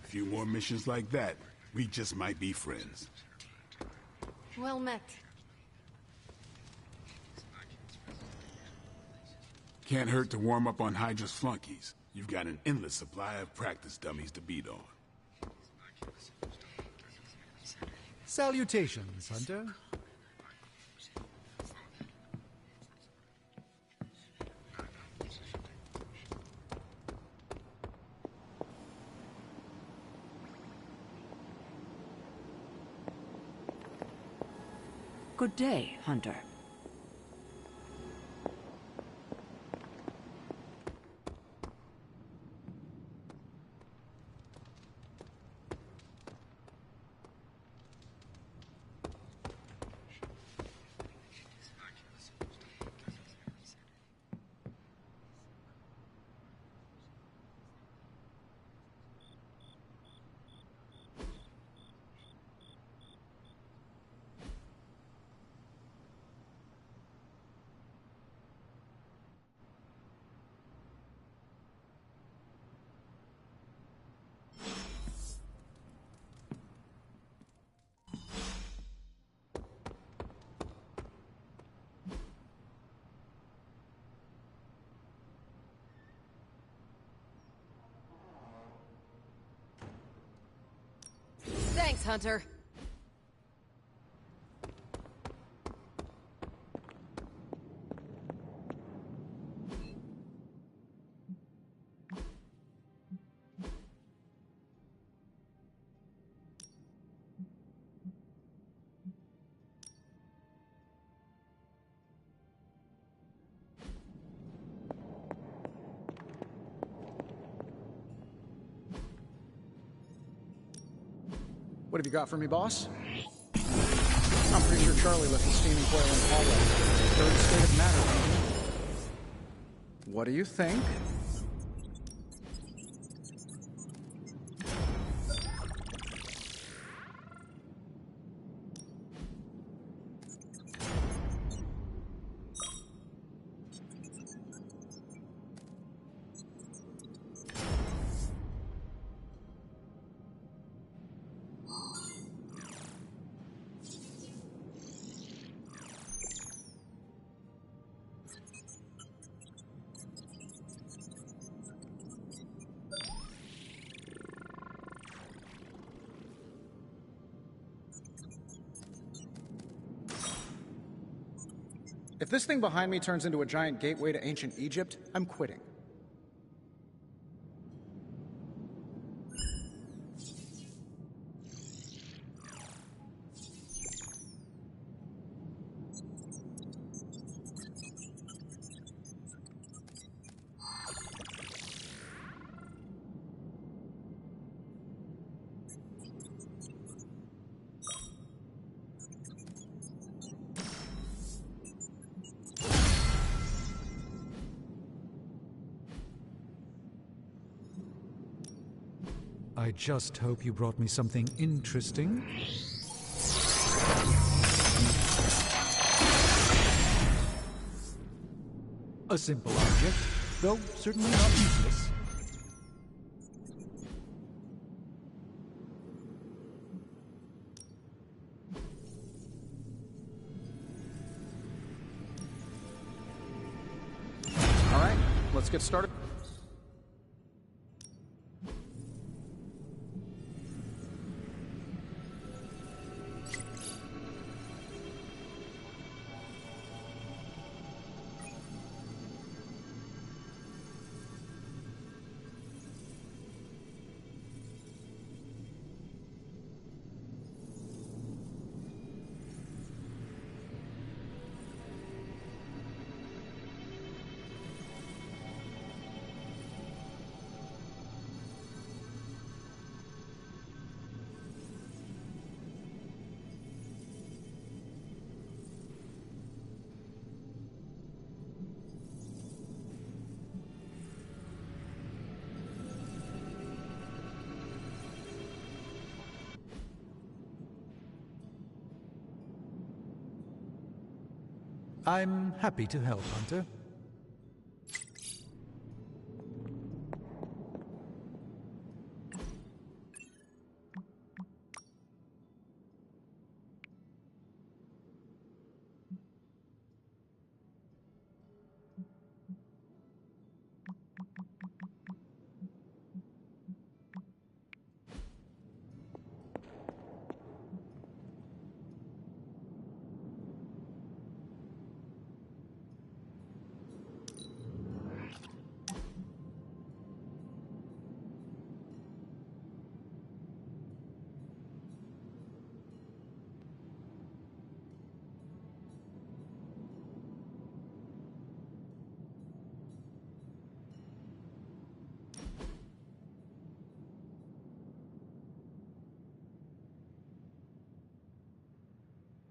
A few more missions like that, we just might be friends. Well met. Can't hurt to warm up on Hydra's flunkies. You've got an endless supply of practice dummies to beat on. Salutations, Hunter. Good day, Hunter. Thanks, Hunter. What have you got for me, boss? I'm pretty sure Charlie left the steaming coil in the hallway. Third state of matter. What do you think? If this thing behind me turns into a giant gateway to ancient Egypt, I'm quitting. I just hope you brought me something interesting. A simple object, though certainly not useless. All right, let's get started. I'm happy to help, Hunter.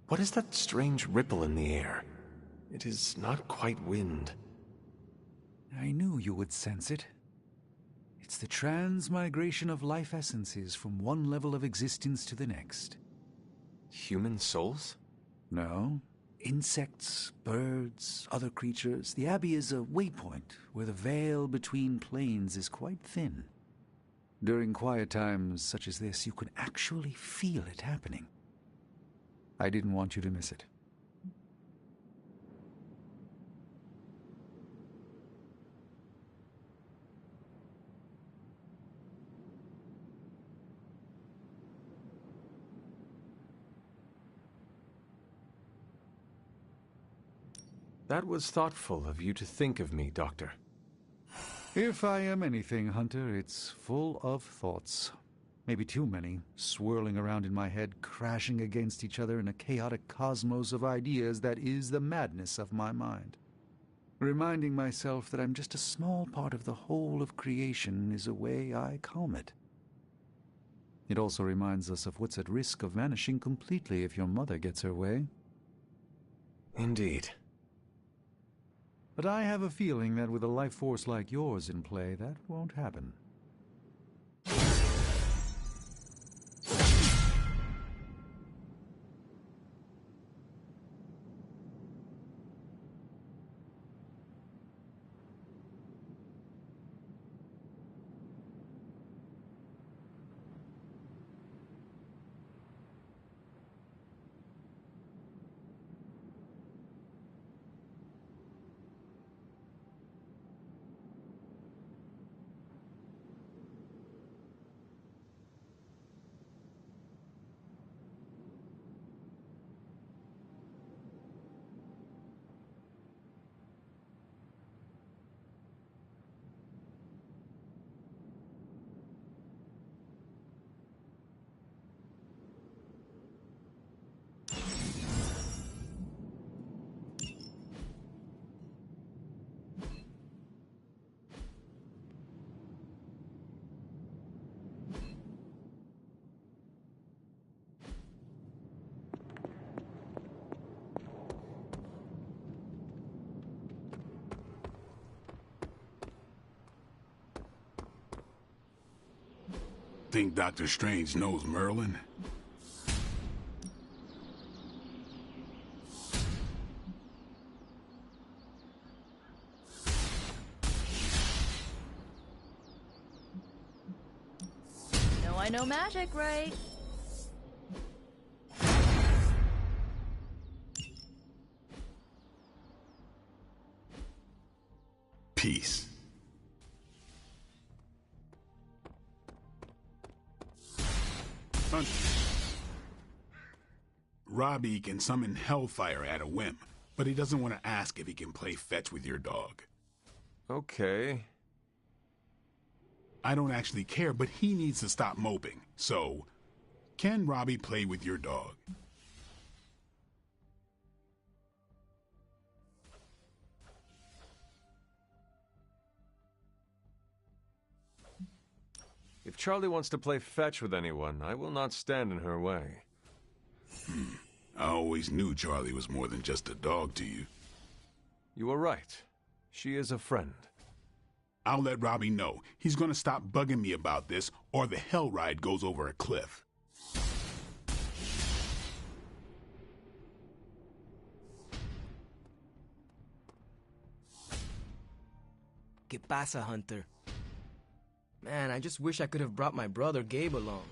What is that strange ripple in the air? It is not quite wind. I knew you would sense it. It's the transmigration of life essences from one level of existence to the next. Human souls? No. Insects, birds, other creatures. The Abbey is a waypoint where the veil between planes is quite thin. During quiet times such as this, you can actually feel it happening. I didn't want you to miss it. That was thoughtful of you to think of me, Doctor. If I am anything, Hunter, it's full of thoughts. Maybe too many, swirling around in my head, crashing against each other in a chaotic cosmos of ideas that is the madness of my mind. Reminding myself that I'm just a small part of the whole of creation is a way I calm it. It also reminds us of what's at risk of vanishing completely if your mother gets her way. Indeed. But I have a feeling that with a life force like yours in play, that won't happen. Think Doctor Strange knows Merlin? No, I know magic, right? Peace. Robbie can summon Hellfire at a whim, but he doesn't want to ask if he can play fetch with your dog. Okay. I don't actually care, but he needs to stop moping. So, can Robbie play with your dog? If Charlie wants to play fetch with anyone, I will not stand in her way. I always knew Charlie was more than just a dog to you. You are right. She is a friend. I'll let Robbie know. He's gonna stop bugging me about this, or the hell ride goes over a cliff. ¿Qué pasa, Hunter? Man, I just wish I could have brought my brother Gabe along.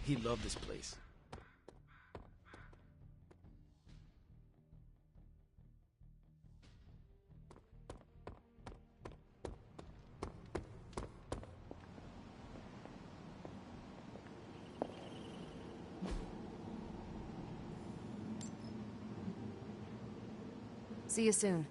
He loved this place. See you soon.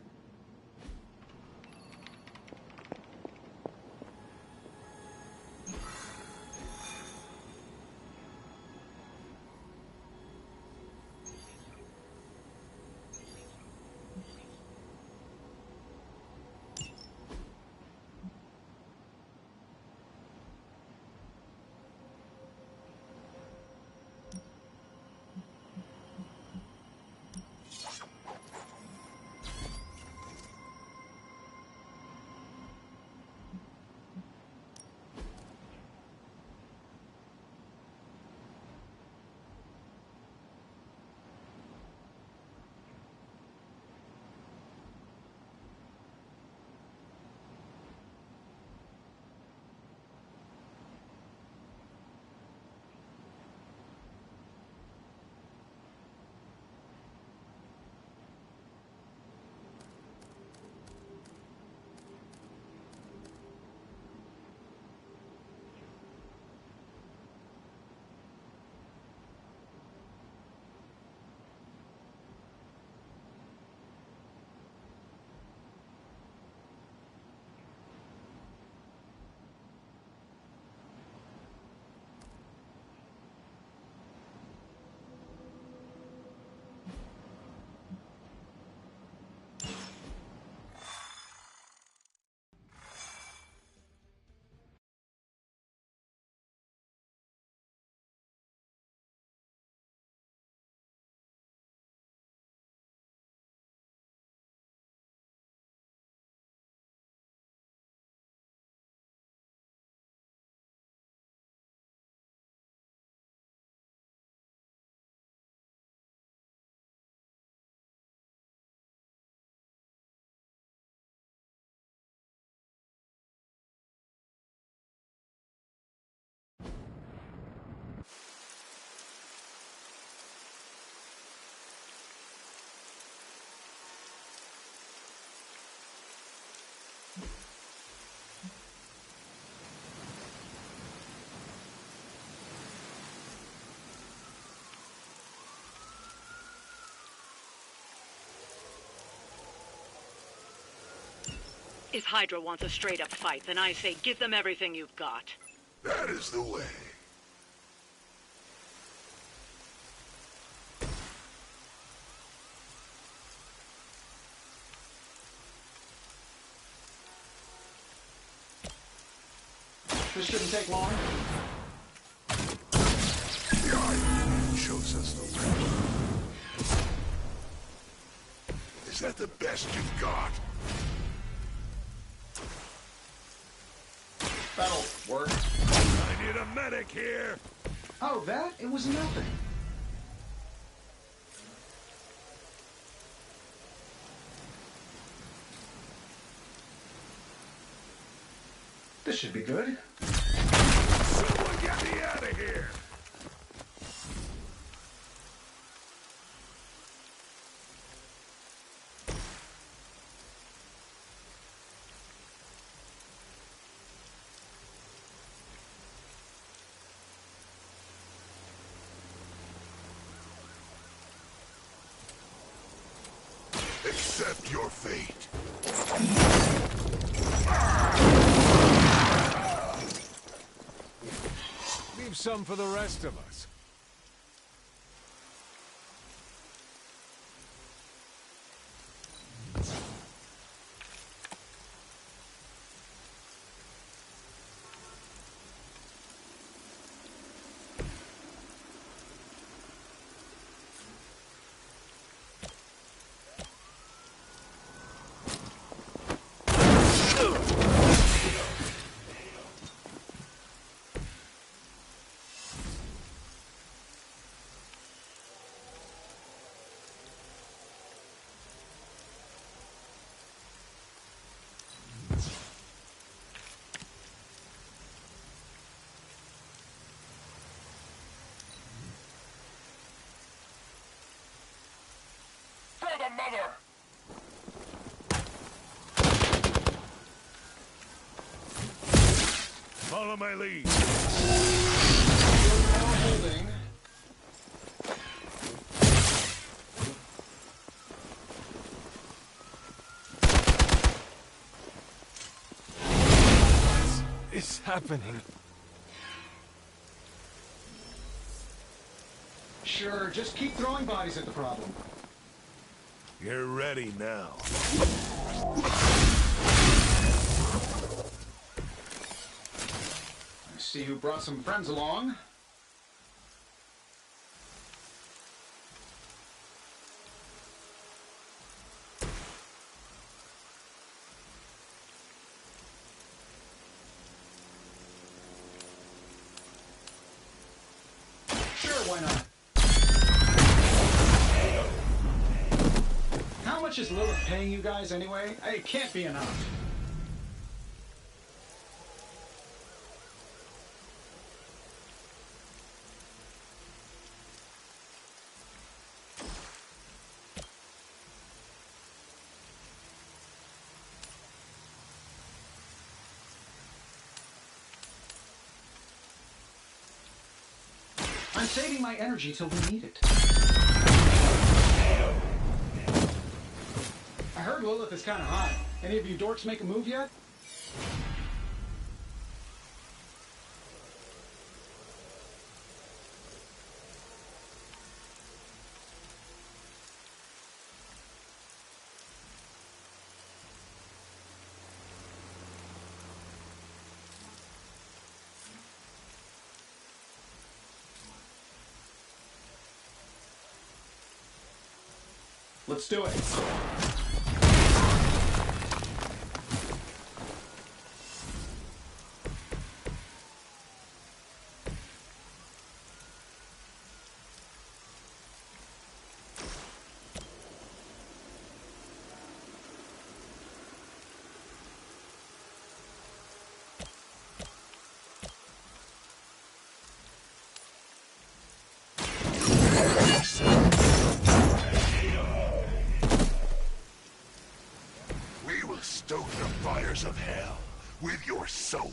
If Hydra wants a straight-up fight, then I say give them everything you've got. That is the way. This shouldn't take long. The Iron shows us the way. Is that the best you've got? That'll work. I need a medic here. Oh, that? It was nothing. This should be good. Someone get me out of here. Accept your fate. Leave some for the rest of us. For the mother! Follow my lead. Holding. It's happening. Sure, just keep throwing bodies at the problem. You're ready now. I see you brought some friends along. Sure, why not? How much is Lilith paying you guys anyway? It can't be enough. I'm saving my energy till we need it. I heard Lilith is kind of hot. Any of you dorks make a move yet? Let's do it. Stoke the fires of hell with your soul.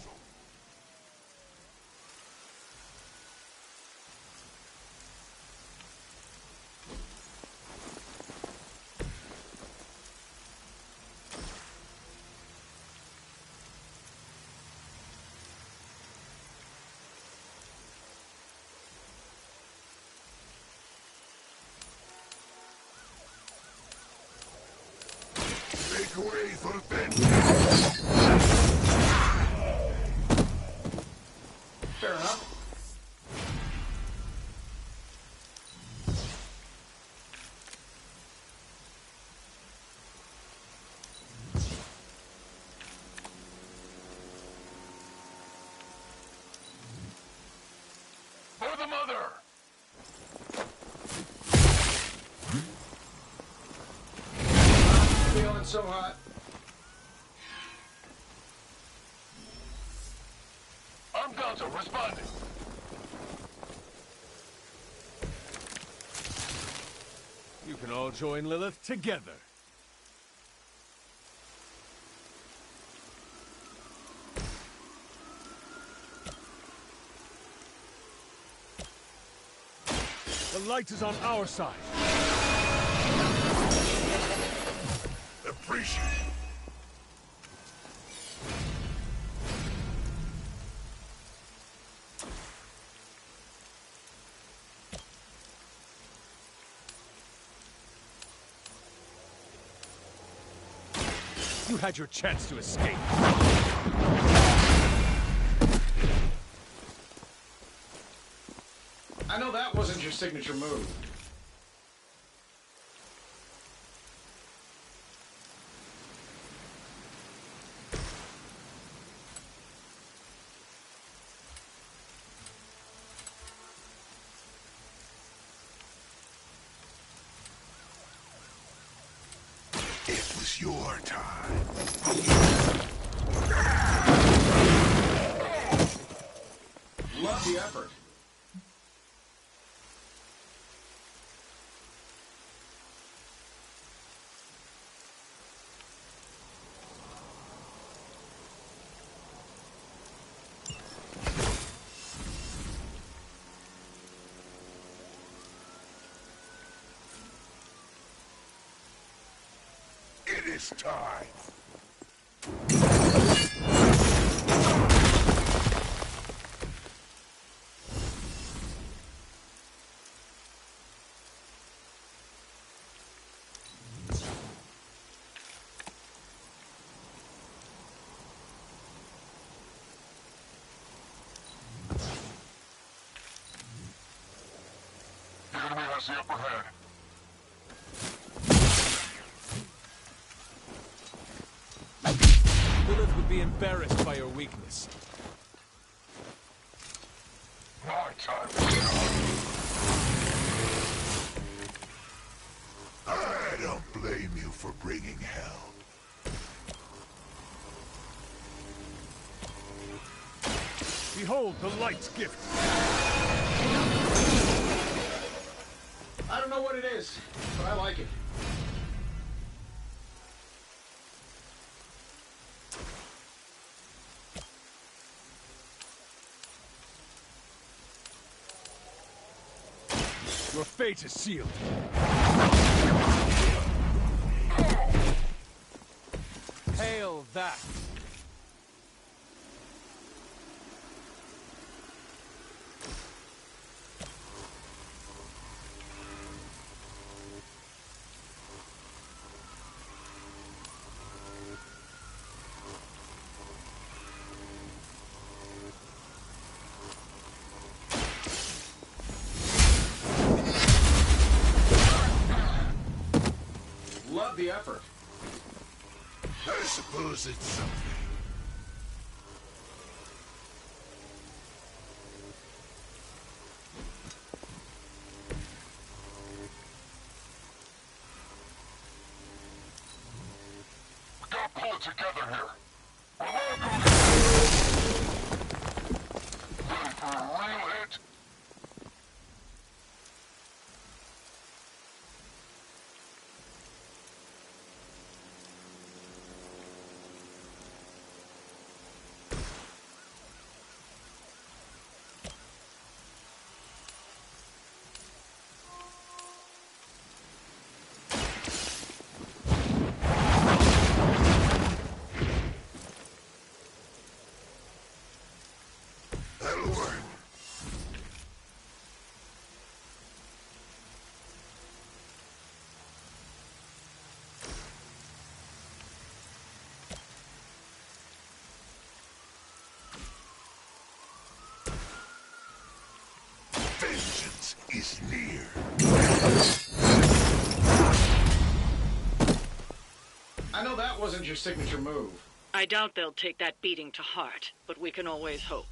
Make way for vengeance! Fair enough. For the mother! Feeling so hot. I'm Gonzo, responding. You can all join Lilith together. The light is on our side. Appreciate it. You had your chance to escape. I know that wasn't your signature move. It was your time. Love the effort. It is time. The enemy has the upper hand. Lilith would be embarrassed by your weakness. My time is come. I don't blame you for bringing hell. Behold the light's gift. I don't know what it is, but I like it. Your fate is sealed. Hail that! Love the effort. I suppose it's something. We gotta pull it together here. We're all going ready for a real hit. That'll work. I know that wasn't your signature move. I doubt they'll take that beating to heart, but we can always hope.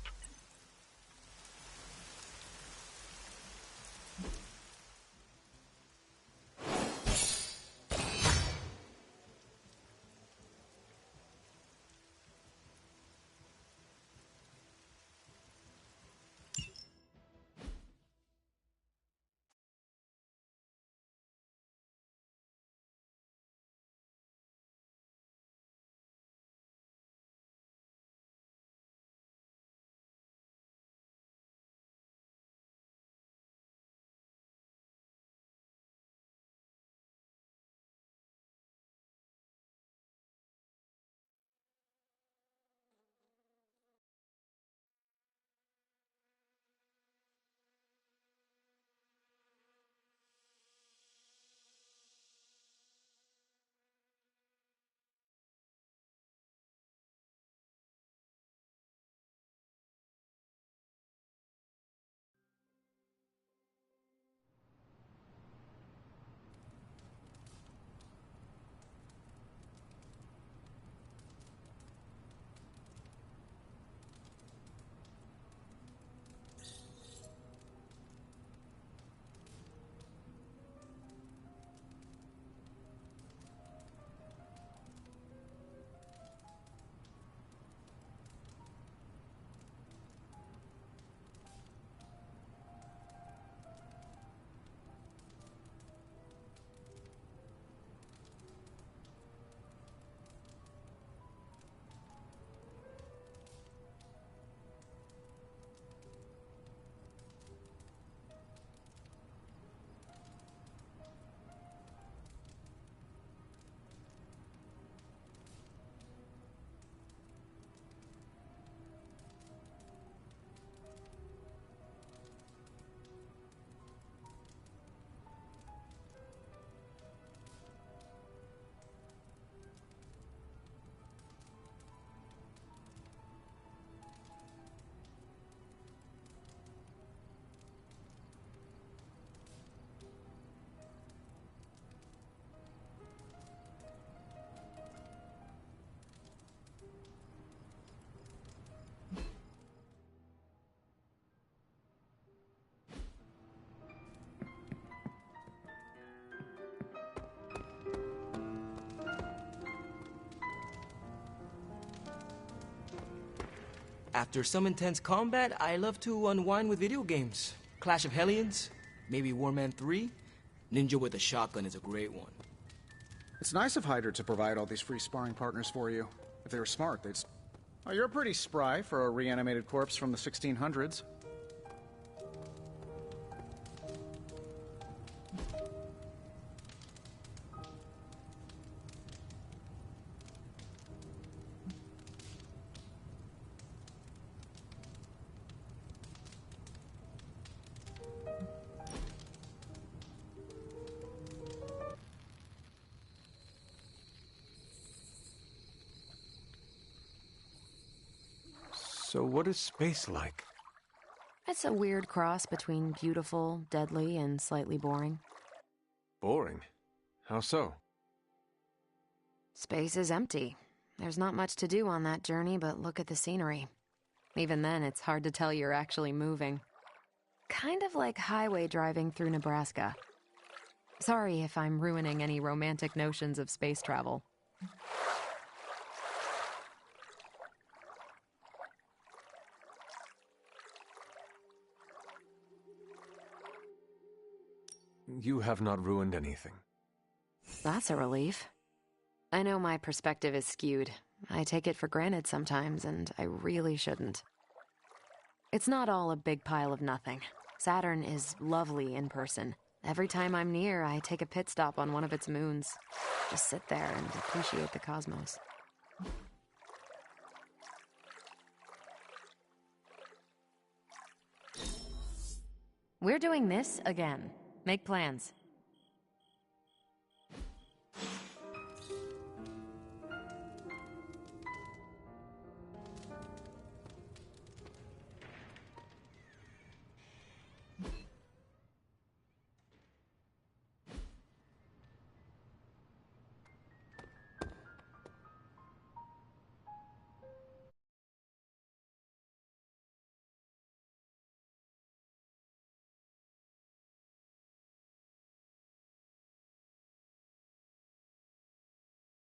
After some intense combat, I love to unwind with video games. Clash of Hellions, maybe Warman 3. Ninja with a shotgun is a great one. It's nice of Hydra to provide all these free sparring partners for you. If they were smart, they'd... Oh, you're pretty spry for a reanimated corpse from the 1600s. So what is space like? It's a weird cross between beautiful, deadly, and slightly boring. Boring? How so? Space is empty. There's not much to do on that journey, but look at the scenery. Even then, it's hard to tell you're actually moving. Kind of like highway driving through Nebraska. Sorry if I'm ruining any romantic notions of space travel. You have not ruined anything. That's a relief. I know my perspective is skewed. I take it for granted sometimes, and I really shouldn't. It's not all a big pile of nothing. Saturn is lovely in person. Every time I'm near, I take a pit stop on one of its moons. Just sit there and appreciate the cosmos. We're doing this again. Make plans.